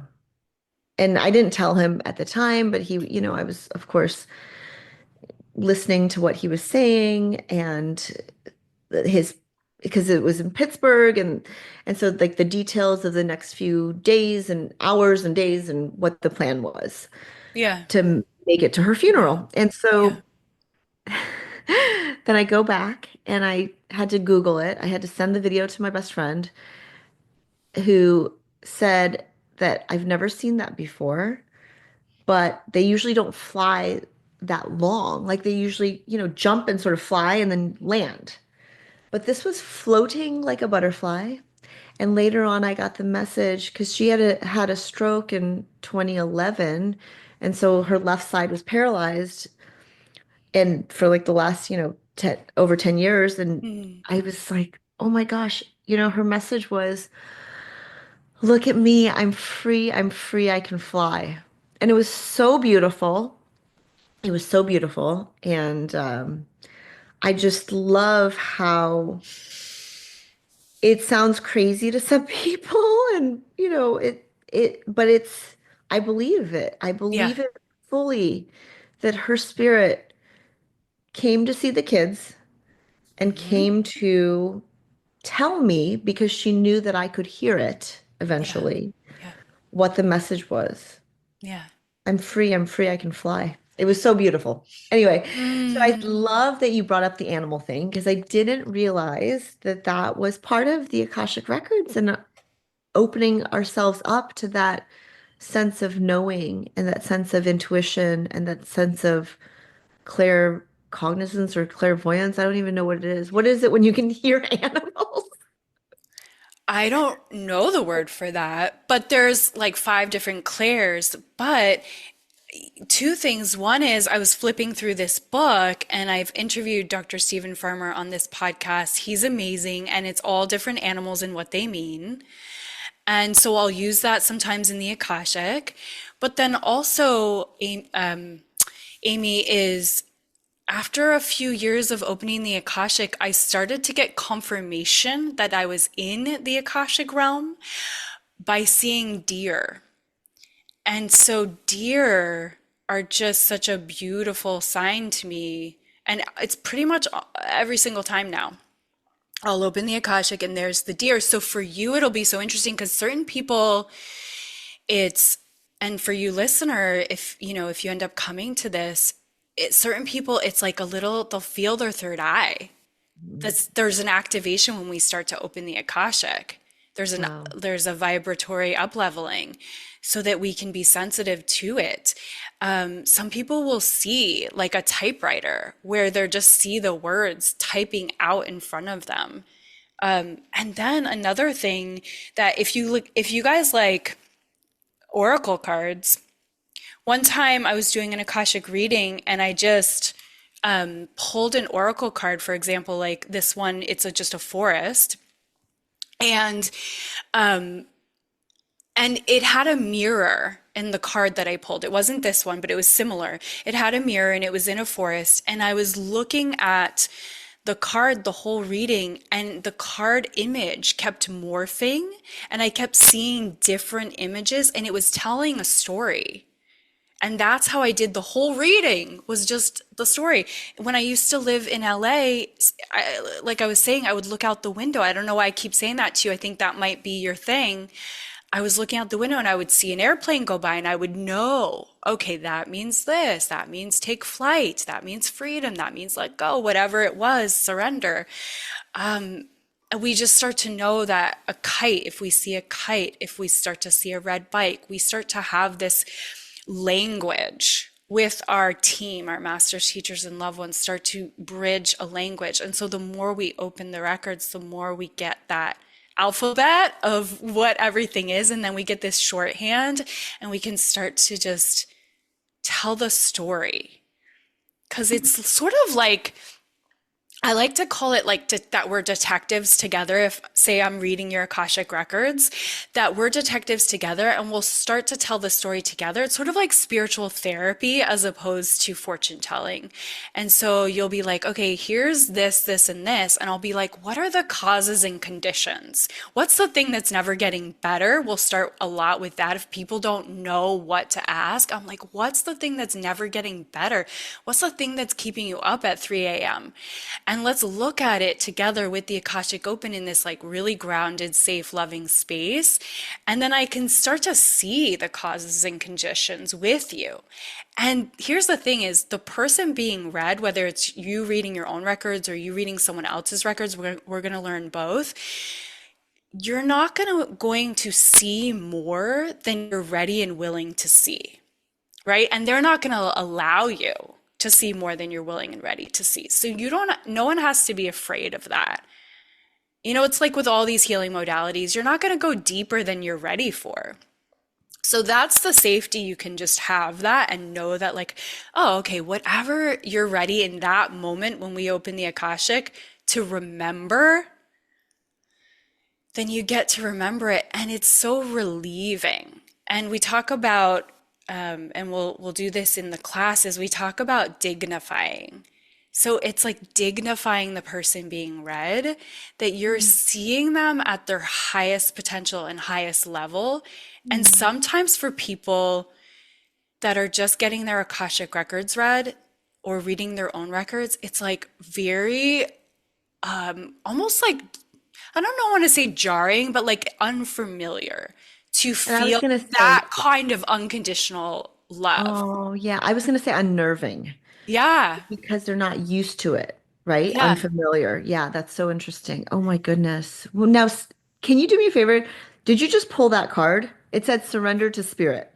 And I didn't tell him at the time, but I was, of course, listening to what he was saying and his because it was in Pittsburgh and so like the details of the next few days and hours and days and what the plan was Yeah. to make it to her Yeah. funeral. And Yeah. so then I go back and I had to Google it. I had to send the video to my best friend who said that I've never seen that before, but they usually don't fly that long. Like they usually, jump and sort of fly and then land. But this was floating like a butterfly. And later on, I got the message because she had a stroke in 2011. And so her left side was paralyzed. And for like the last, 10, over 10 years. And Mm. I was like, oh my gosh, her message was, look at me, I'm free, I can fly. And it was so beautiful. It was so beautiful. And I just love how it sounds crazy to some people. And, but I believe it. I Yeah. believe it fully that her spirit came to see the kids and Hmm. came to tell me because she knew that I could hear it Yeah. eventually, Yeah. what the message was. Yeah. I'm free, I can fly. It was so beautiful. Anyway, so I Mm. love that you brought up the animal thing because I didn't realize that that was part of the Akashic Records and opening ourselves up to that sense of knowing and that sense of intuition and that sense of claircognizance or clairvoyance. I don't even know what it is. What is it when you can hear animals? I don't know the word for that, but there's like five different clairs. But Two things. One is I was flipping through this book and I've interviewed Dr. Stephen Farmer on this podcast. He's amazing, and it's all different animals and what they mean. And so I'll use that sometimes in the Akashic. But then also, Amy, is after a few years of opening the Akashic, I started to get confirmation that I was in the Akashic realm by seeing deer. And so deer are just such a beautiful sign to me. And it's pretty much every single time now. I'll open the Akashic and there's the deer. So for you, it'll be so interesting because certain people, it's, and for you listener, if if you end up coming to this, certain people, it's like a little, they'll feel their third eye. There's an activation when we start to open the Akashic. Wow. There's a vibratory up leveling so that we can be sensitive to it. Some people will see like a typewriter where they're just see the words typing out in front of them. And then another thing that if you guys like oracle cards, one time I was doing an Akashic reading and I just pulled an oracle card, for example, like this one, it's just a forest. And it had a mirror in the card that I pulled. It wasn't this one, but it was similar. It had a mirror and it was in a forest. And I was looking at the card the whole reading, and the card image kept morphing, and I kept seeing different images, and it was telling a story. And that's how I did the whole reading, was just the story. When I used to live in LA, like I was saying, I would look out the window. I don't know why I keep saying that to you. I think that might be your thing. I was looking out the window and I would see an airplane go by and I would know, okay, that means this, that means take flight, that means freedom, that means let go, whatever it was, surrender. And we just start to know that a kite, if we see a kite, if we start to see a red bike, we start to have this language with our team, our masters, teachers, and loved ones, start to bridge a language. And so the more we open the records, the more we get that alphabet of what everything is. And then we get this shorthand and we can start to just tell the story. Because it's sort of like, I like to call it like that we're detectives together. If, say, I'm reading your Akashic Records, that we're detectives together and we'll start to tell the story together. It's sort of like spiritual therapy as opposed to fortune telling. And so you'll be like, okay, here's this, this, and this. And I'll be like, what are the causes and conditions? What's the thing that's never getting better? We'll start a lot with that. If people don't know what to ask, I'm like, what's the thing that's never getting better? What's the thing that's keeping you up at 3 a.m.? And let's look at it together with the Akashic Open in this like really grounded, safe, loving space. And then I can start to see the causes and conditions with you. And here's the thing is the person being read, whether it's you reading your own records or you reading someone else's records, we're going to learn both. You're not going to see more than you're ready and willing to see, right? And they're not going to allow you to see more than you're willing and ready to see. So no one has to be afraid of that. It's like with all these healing modalities, you're not going to go deeper than you're ready for. So that's the safety. You can just have that and know that like, oh, okay, whatever you're ready in that moment when we open the Akashic to remember, then you get to remember it. And it's so relieving. And we talk about and we'll do this in the classes, we talk about dignifying. So it's like dignifying the person being read, that you're seeing them at their highest potential and highest level. And sometimes for people that are just getting their Akashic Records read or reading their own records, it's like very almost like, I don't want to say jarring, but like unfamiliar to And I was feel going to say, that kind of unconditional love. oh, yeah, I was going to say unnerving Yeah. because they're not used to it, right? Yeah. Unfamiliar. Yeah, that's so interesting. Oh my goodness. Well, now, can you do me a favor? Did you just pull that card? It said surrender to spirit.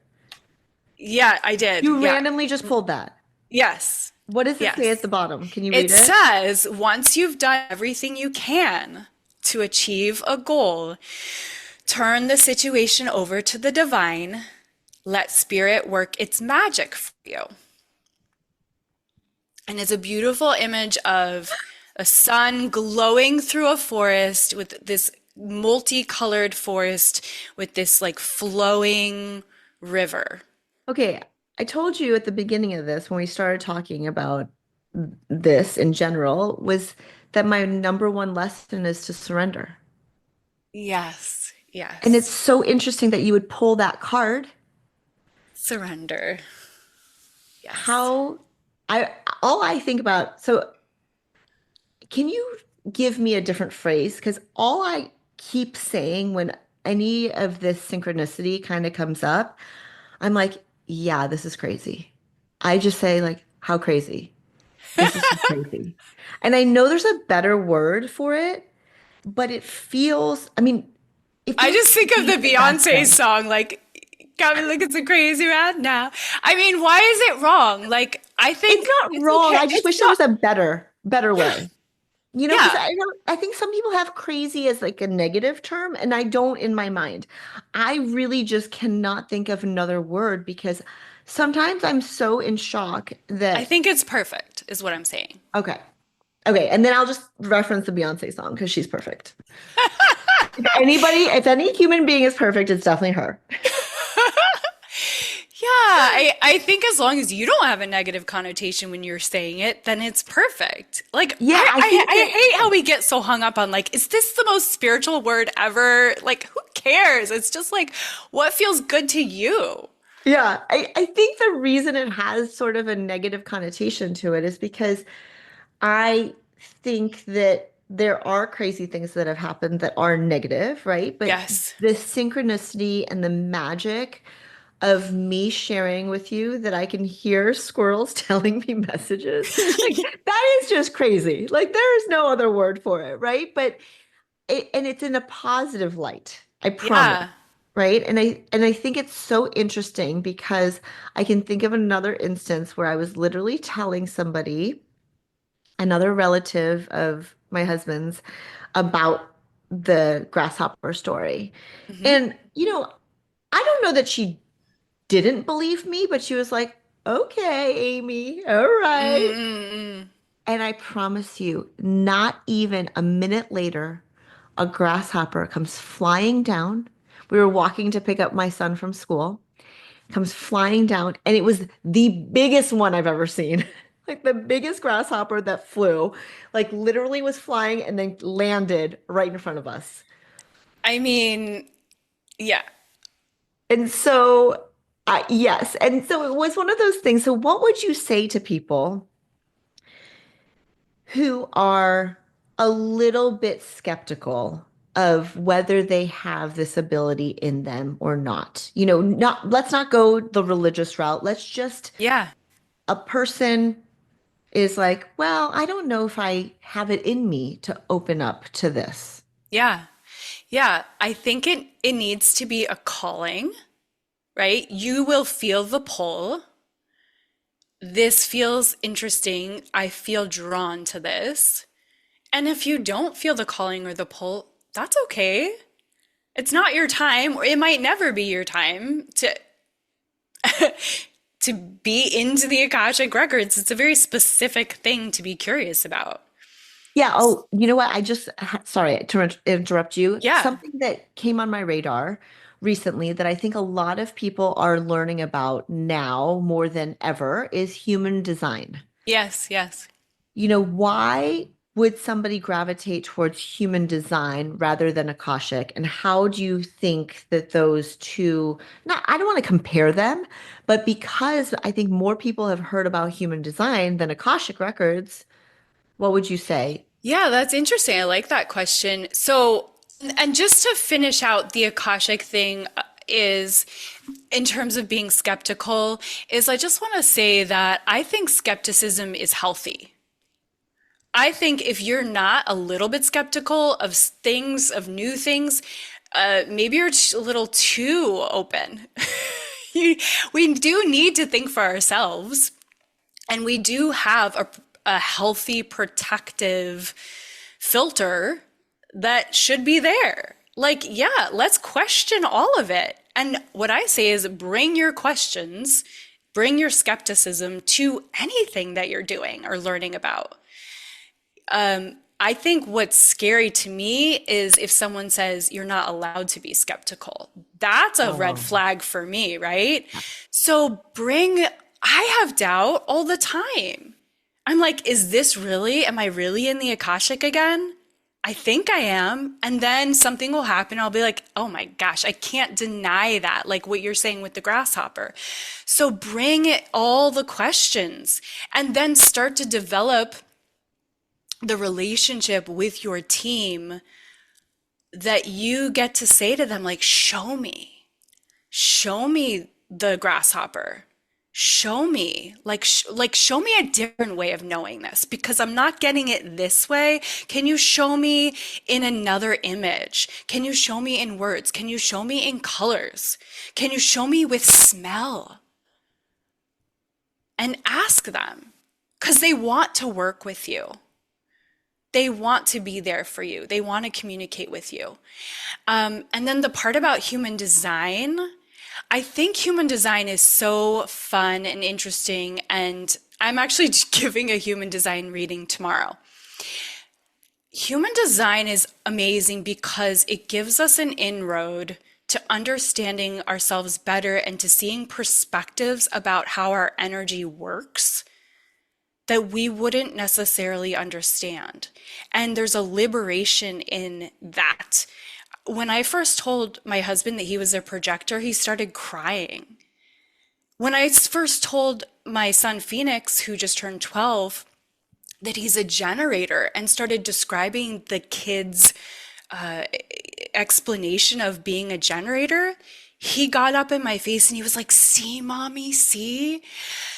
Yeah, I did. You Yeah. randomly just pulled that. Yes. What does it say at Yes. the bottom? Can you It read it? says, once you've done everything you can to achieve a goal, turn the situation over to the divine let spirit work its magic for you. And it's a beautiful image of a sun glowing through a forest with this multicolored forest with this like flowing river. Okay, I told you at the beginning of this when we started talking about this in general was that my number one lesson is to surrender. Yes, And it's yes. so interesting that you would pull that card. Surrender. Yes. How I all I think about, so can you give me a different phrase? Because all I keep saying when any of this synchronicity kind of comes up, I'm like, yeah, this is crazy. I just say like, how crazy? This is just crazy. And I know there's a better word for it, but it feels, I mean, it I feels just think of crazy the in the best Beyonce way. song, like, got me looking so crazy right now. I mean, why is it wrong? Like, I It's think not it's wrong. okay. I just It's wish there not. was a better Yeah, way. You know, because yeah. I think some people have crazy as like a negative term, and I don't in my mind. I really just cannot think of another word because sometimes I'm so in shock I that, think it's perfect, is what I'm saying. okay, okay, and then I'll just reference the Beyonce song because she's perfect. If anybody, if any human being is perfect, it's definitely her. Yeah, I think as long as you don't have a negative connotation when you're saying it, then it's perfect. Like, Yeah, I think I that, hate how we get so hung up on like, is this the most spiritual word ever? Like, who cares? It's just like what feels good to you. yeah, I think the reason it has sort of a negative connotation to it is because I think that there are crazy things that have happened that are negative, right? But Yes. the synchronicity and the magic of me sharing with you that I can hear squirrels telling me messages, like that is just crazy. Like there is no other word for it, right? But and it's in a positive light, I promise. Yeah. Right. And I think it's so interesting because I can think of another instance where I was literally telling somebody, another relative of my husband's, about the grasshopper story. Hmm. And, I don't know that she didn't believe me, but she was like, okay, Amy, all right. Mm-mm-mm. And I promise you, not even a minute later, a grasshopper comes flying down. We were walking to pick up my son from school, comes flying down, and it was the biggest one I've ever seen. Like the biggest grasshopper that flew, like literally was flying and then landed right in front of us. I mean, yeah. And so, yes. And so it was one of those things. So, what would you say to people who are a little bit skeptical of whether they have this ability in them or not? Let's not go the religious route. Let's just, Yeah. a person is like, well, I don't know if I have it in me to open up to this. Yeah. Yeah. I think it needs to be a calling, right? You will feel the pull. This feels interesting. I feel drawn to this. And if you don't feel the calling or the pull, that's okay. It's not your time, or it might never be your time to be into the Akashic Records. It's a very specific thing to be curious about. Yeah. Oh, you know what? Sorry to interrupt you. Yeah. Something that came on my radar recently that I think a lot of people are learning about now more than ever is human design. Yes, yes. Why would somebody gravitate towards human design rather than Akashic? And how do you think that those two, not, I don't want to compare them, but because I think more people have heard about human design than Akashic Records, what would you say? Yeah, that's interesting. I like that question. So, and just to finish out the Akashic thing is in terms of being skeptical, is I just want to say that I think skepticism is healthy. I think if you're not a little bit skeptical of things, of new things, maybe you're a little too open. You- we do need to think for ourselves, and we do have a healthy, protective filter that should be there. Like, yeah, let's question all of it. And what I say is bring your questions, bring your skepticism to anything that you're doing or learning about. I think what's scary to me is if someone says you're not allowed to be skeptical. That's a red Oh, flag for me, right? So I have doubt all the time. I'm like, is this really, am I really in the Akashic again? I think I am. And then something will happen. I'll be like, oh my gosh, I can't deny that. Like what you're saying with the grasshopper. So bring it all the questions and then start to develop the relationship with your team that you get to say to them, like, show me the grasshopper. Show me, show me a different way of knowing this because I'm not getting it this way. Can you show me in another image? Can you show me in words? Can you show me in colors? Can you show me with smell? And ask them because they want to work with you. They want to be there for you. They want to communicate with you. And then the part about human design, I think human design is so fun and interesting. And I'm actually giving a human design reading tomorrow. Human design is amazing because it gives us an inroad to understanding ourselves better and to seeing perspectives about how our energy works that we wouldn't necessarily understand. And there's a liberation in that. When I first told my husband that he was a projector, he started crying. When I first told my son Phoenix, who just turned 12, that he's a generator and started describing the kids' uh, explanation of being a generator, he got up in my face and he was like, see, mommy, see?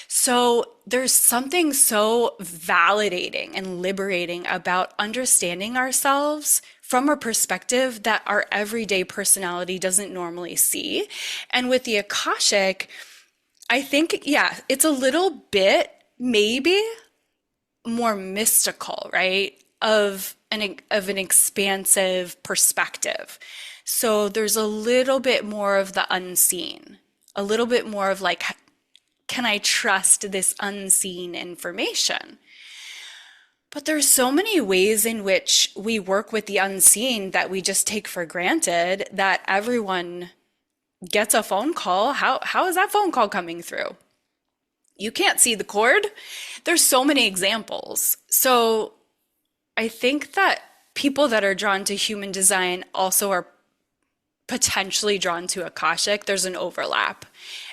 So there's something so validating and liberating about understanding ourselves from a perspective that our everyday personality doesn't normally see. And with the Akashic, I think, yeah, it's a little bit maybe more mystical, right? Of an expansive perspective. So there's a little bit more of the unseen, a little bit more of like, can I trust this unseen information? But there's so many ways in which we work with the unseen that we just take for granted that everyone gets a phone call. How is that phone call coming through? You can't see the cord. There's so many examples. So I think that people that are drawn to human design also are potentially drawn to Akashic. There's an overlap.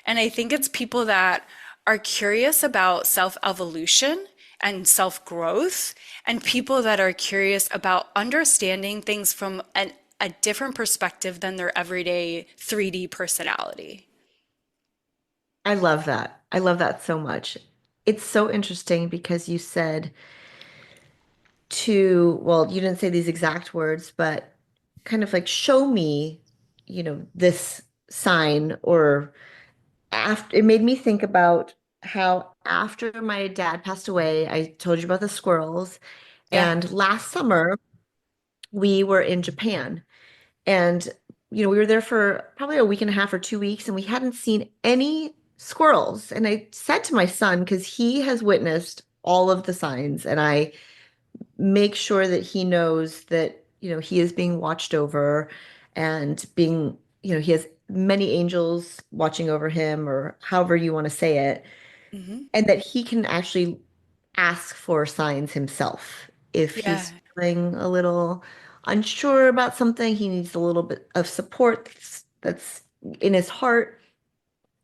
And I think it's people that are curious about self-evolution and self-growth, and people that are curious about understanding things from a different perspective than their everyday 3D personality. I love that. I love that so much. It's so interesting because you said well, you didn't say these exact words, but kind of like show me, this sign or after it made me think about how after my dad passed away, I told you about the squirrels. Yeah. And last summer we were in Japan and we were there for probably a week and a half or 2 weeks and we hadn't seen any squirrels. And I said to my son, because he has witnessed all of the signs and I make sure that he knows that, he is being watched over and being, he has many angels watching over him or however you want to say it, Hmm. and that he can actually ask for signs himself. If Yeah. he's feeling a little unsure about something, he needs a little bit of support that's in his heart.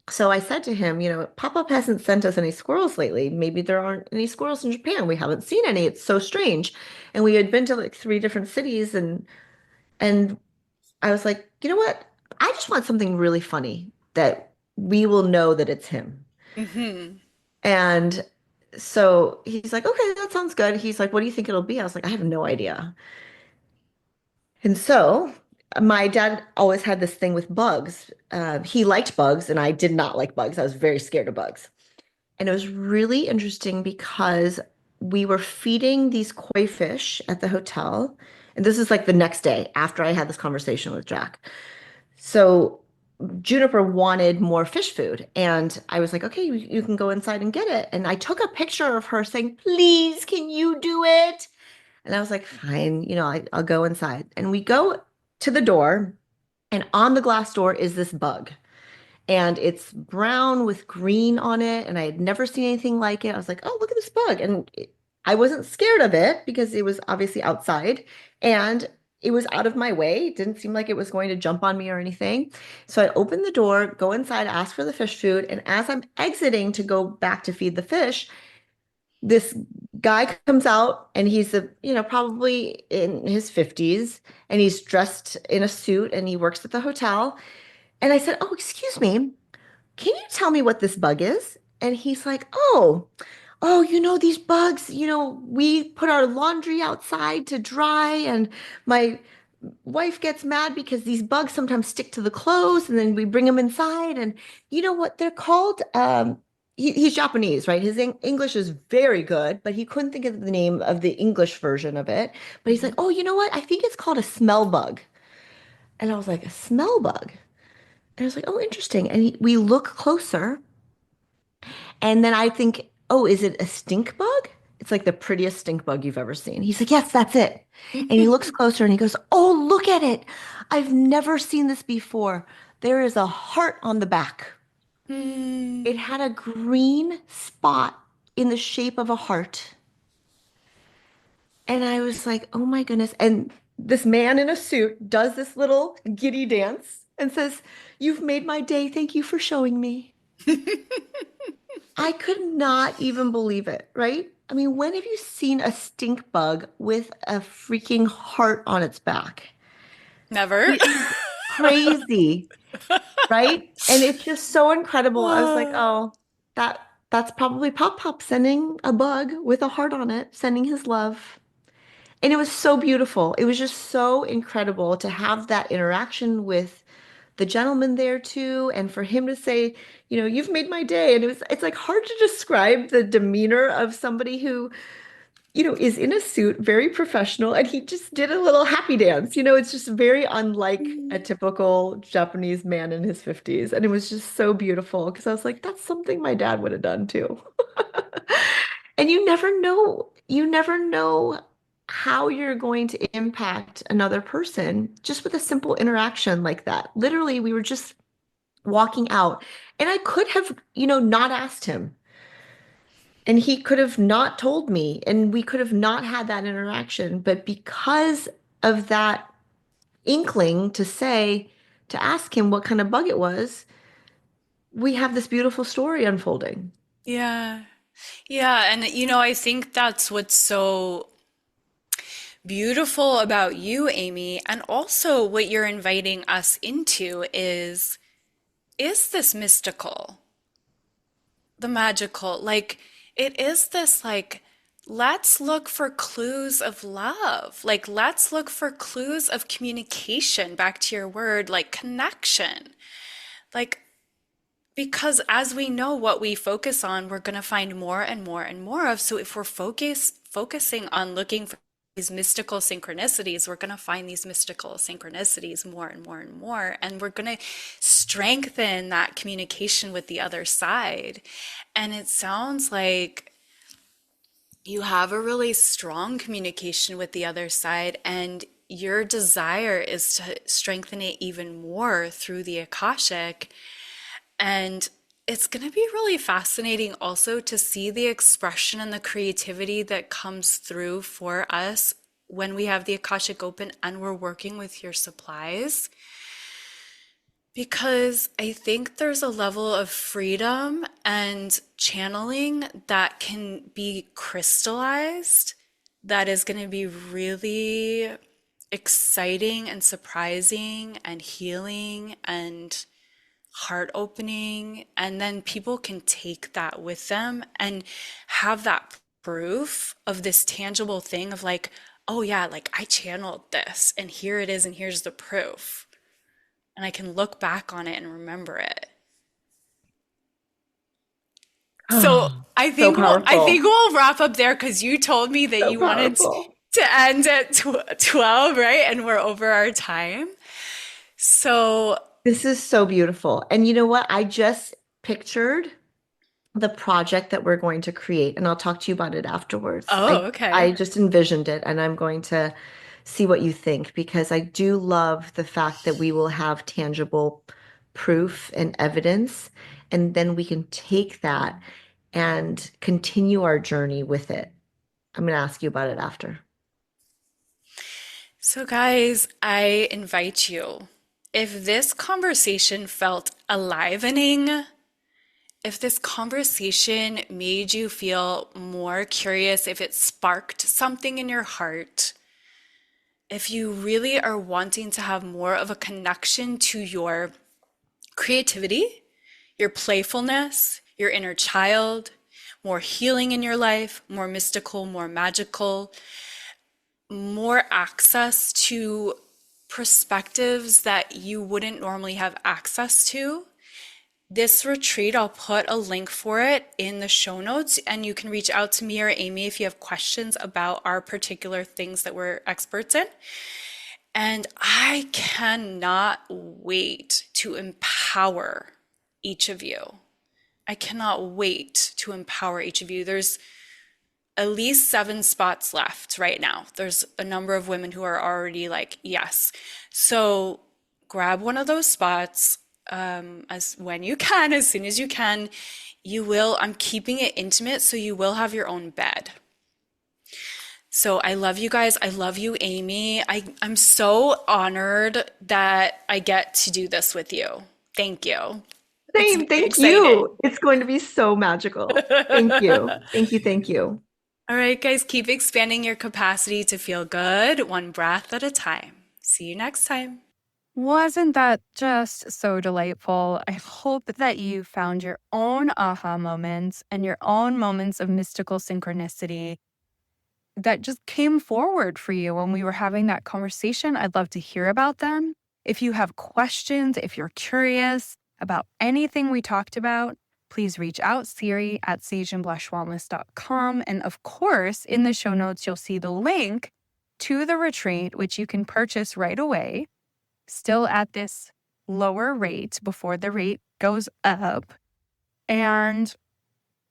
So I said to him, Pop-Up hasn't sent us any squirrels lately. Maybe there aren't any squirrels in Japan. We haven't seen any. It's so strange. And we had been to like three different cities and I was like, you know what? I just want something really funny that we will know that it's him. Hmm. And so he's like, okay, that sounds good. He's like, what do you think it'll be? I was like, I have no idea. And so my dad always had this thing with bugs. He liked bugs, and I did not like bugs. I was very scared of bugs. And it was really interesting because we were feeding these koi fish at the hotel. And this is like the next day after I had this conversation with Jack. So Juniper wanted more fish food. And I was like, okay, you can go inside and get it. And I took a picture of her saying, please, can you do it? And I was like, fine, I'll go inside. And we go to the door, and on the glass door is this bug. And it's brown with green on it. And I had never seen anything like it. I was like, oh, look at this bug. I wasn't scared of it because it was obviously outside and it was out of my way. It didn't seem like it was going to jump on me or anything. So I opened the door, go inside, ask for the fish food. And as I'm exiting to go back to feed the fish, this guy comes out and he's probably in his 50s and he's dressed in a suit and he works at the hotel. And I said, oh, excuse me, can you tell me what this bug is? And he's like, oh, these bugs, we put our laundry outside to dry, and my wife gets mad because these bugs sometimes stick to the clothes, and then we bring them inside. And you know what they're called? He's Japanese, right? His English is very good, but he couldn't think of the name of the English version of it. But he's like, oh, you know what? I think it's called a smell bug. And I was like, a smell bug? And I was like, oh, interesting. And we look closer. And then I think, oh, is it a stink bug? It's like the prettiest stink bug you've ever seen. He's like, yes, that's it. And he looks closer and he goes, oh, look at it. I've never seen this before. There is a heart on the back. It had a green spot in the shape of a heart. And I was like, oh my goodness. And this man in a suit does this little giddy dance and says, you've made my day. Thank you for showing me. I could not even believe it, right? I mean, when have you seen a stink bug with a freaking heart on its back? Never. It is crazy, right? And it's just so incredible. I was like, oh, that's probably Pop Pop sending a bug with a heart on it, sending his love. And it was so beautiful. It was just so incredible to have that interaction with the gentleman there too, and for him to say, you've made my day. And it's like hard to describe the demeanor of somebody who, is in a suit, very professional, and he just did a little happy dance. It's just very unlike a typical Japanese man in his 50s. And it was just so beautiful because I was like, that's something my dad would have done too. And you never know how you're going to impact another person just with a simple interaction like that. Literally, we were just walking out, and I could have, not asked him, and he could have not told me, and we could have not had that interaction. But because of that inkling to ask him what kind of bug it was, we have this beautiful story unfolding. Yeah. Yeah. And, I think that's what's so beautiful about you, Amy, and also what you're inviting us into is this mystical, the magical, like it is this like let's look for clues of love. Like let's look for clues of communication, back to your word, like connection. Like because as we know what we focus on, we're going to find more and more and more of. So if we're focusing on looking for these mystical synchronicities, we're going to find these mystical synchronicities more and more and more. And we're going to strengthen that communication with the other side. And it sounds like you have a really strong communication with the other side, and your desire is to strengthen it even more through the Akashic. And it's going to be really fascinating also to see the expression and the creativity that comes through for us when we have the Akashic open and we're working with your supplies. Because I think there's a level of freedom and channeling that can be crystallized that is going to be really exciting and surprising and healing and heart opening. And then people can take that with them and have that proof of this tangible thing of like, oh yeah, like I channeled this and here it is and here's the proof. And I can look back on it and remember it. So I So think powerful. we'll wrap up there because you told me that So you wanted powerful. to end at 12, right? And we're over our time. So This is so beautiful. And you know what? I just pictured the project that we're going to create, and I'll talk to you about it afterwards. Oh, I okay. just envisioned it, and I'm going to see what you think because I do love the fact that we will have tangible proof and evidence, and then we can take that and continue our journey with it. I'm going to ask you about it after. So, guys, I invite you. If this conversation felt enlivening, if this conversation made you feel more curious, if it sparked something in your heart, if you really are wanting to have more of a connection to your creativity, your playfulness, your inner child, more healing in your life, more mystical, more magical, more access to perspectives that you wouldn't normally have access to. This retreat, I'll put a link for it in the show notes, and you can reach out to me or Amy if you have questions about our particular things that we're experts in. And I cannot wait to empower each of you. I cannot wait to empower each of you. There's at least 7 spots left right now. There's a number of women who are already like, yes. So grab one of those spots as when you can, as soon as you can. You will, I'm keeping it intimate, so you will have your own bed. So I love you guys. I love you, Amy. I'm so honored that I get to do this with you. Thank you. It's Same, very thank exciting. you. It's going to be so magical. Thank you. Thank you. Thank you. All right, guys, keep expanding your capacity to feel good, one breath at a time. See you next time. Wasn't that just so delightful? I hope that you found your own aha moments and your own moments of mystical synchronicity that just came forward for you when we were having that conversation. I'd love to hear about them. If you have questions, if you're curious about anything we talked about, please reach out, Siri at sageandblushwellness.com. And of course, in the show notes, you'll see the link to the retreat, which you can purchase right away, still at this lower rate before the rate goes up. And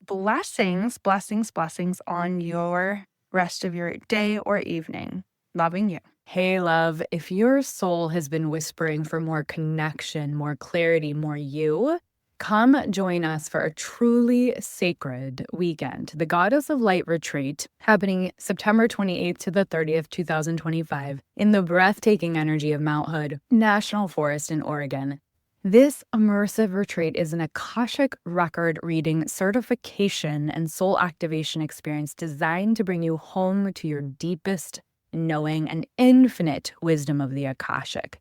blessings, blessings, blessings on your rest of your day or evening. Loving you. Hey, love, if your soul has been whispering for more connection, more clarity, more you, come join us for a truly sacred weekend, the Goddess of Light Retreat, happening September 28th to the 30th, 2025, in the breathtaking energy of Mount Hood National Forest in Oregon. This immersive retreat is an Akashic Record reading certification and soul activation experience designed to bring you home to your deepest knowing and infinite wisdom of the Akashic.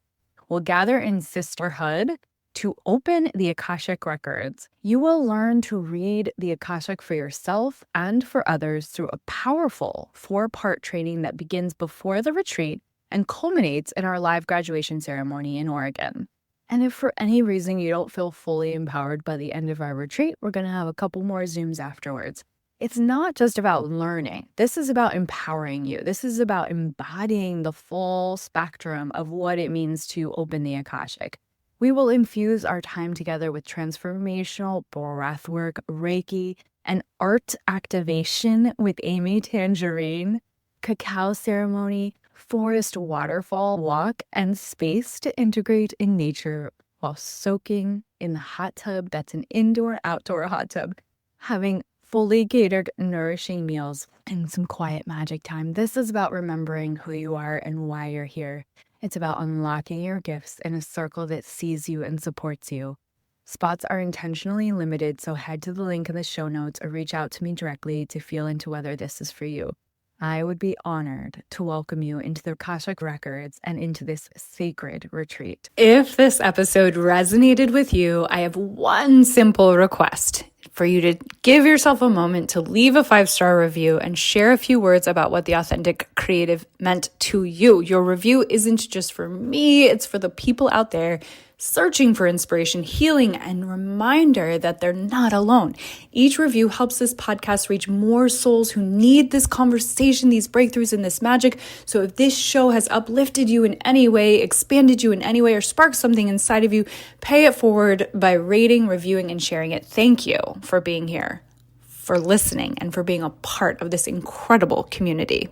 We'll gather in sisterhood to open the Akashic Records. You will learn to read the Akashic for yourself and for others through a powerful 4-part training that begins before the retreat and culminates in our live graduation ceremony in Oregon. And if for any reason you don't feel fully empowered by the end of our retreat, we're going to have a couple more Zooms afterwards. It's not just about learning. This is about empowering you. This is about embodying the full spectrum of what it means to open the Akashic. We will infuse our time together with transformational breathwork, Reiki, and art activation with Amy Tangerine, cacao ceremony, forest waterfall walk, and space to integrate in nature while soaking in the hot tub that's an indoor-outdoor hot tub, having fully catered, nourishing meals, and some quiet magic time. This is about remembering who you are and why you're here. It's about unlocking your gifts in a circle that sees you and supports you. Spots are intentionally limited, so head to the link in the show notes or reach out to me directly to feel into whether this is for you. I would be honored to welcome you into the Akashic Records and into this sacred retreat. If this episode resonated with you, I have one simple request. for you to give yourself a moment to leave a 5-star review and share a few words about what the authentic creative meant to you. Your review isn't just for me, it's for the people out there searching for inspiration, healing, and reminder that they're not alone. Each review helps this podcast reach more souls who need this conversation, these breakthroughs, and this magic. So if this show has uplifted you in any way, expanded you in any way, or sparked something inside of you, pay it forward by rating, reviewing, and sharing it. Thank you for being here, for listening, and for being a part of this incredible community.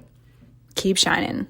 Keep shining.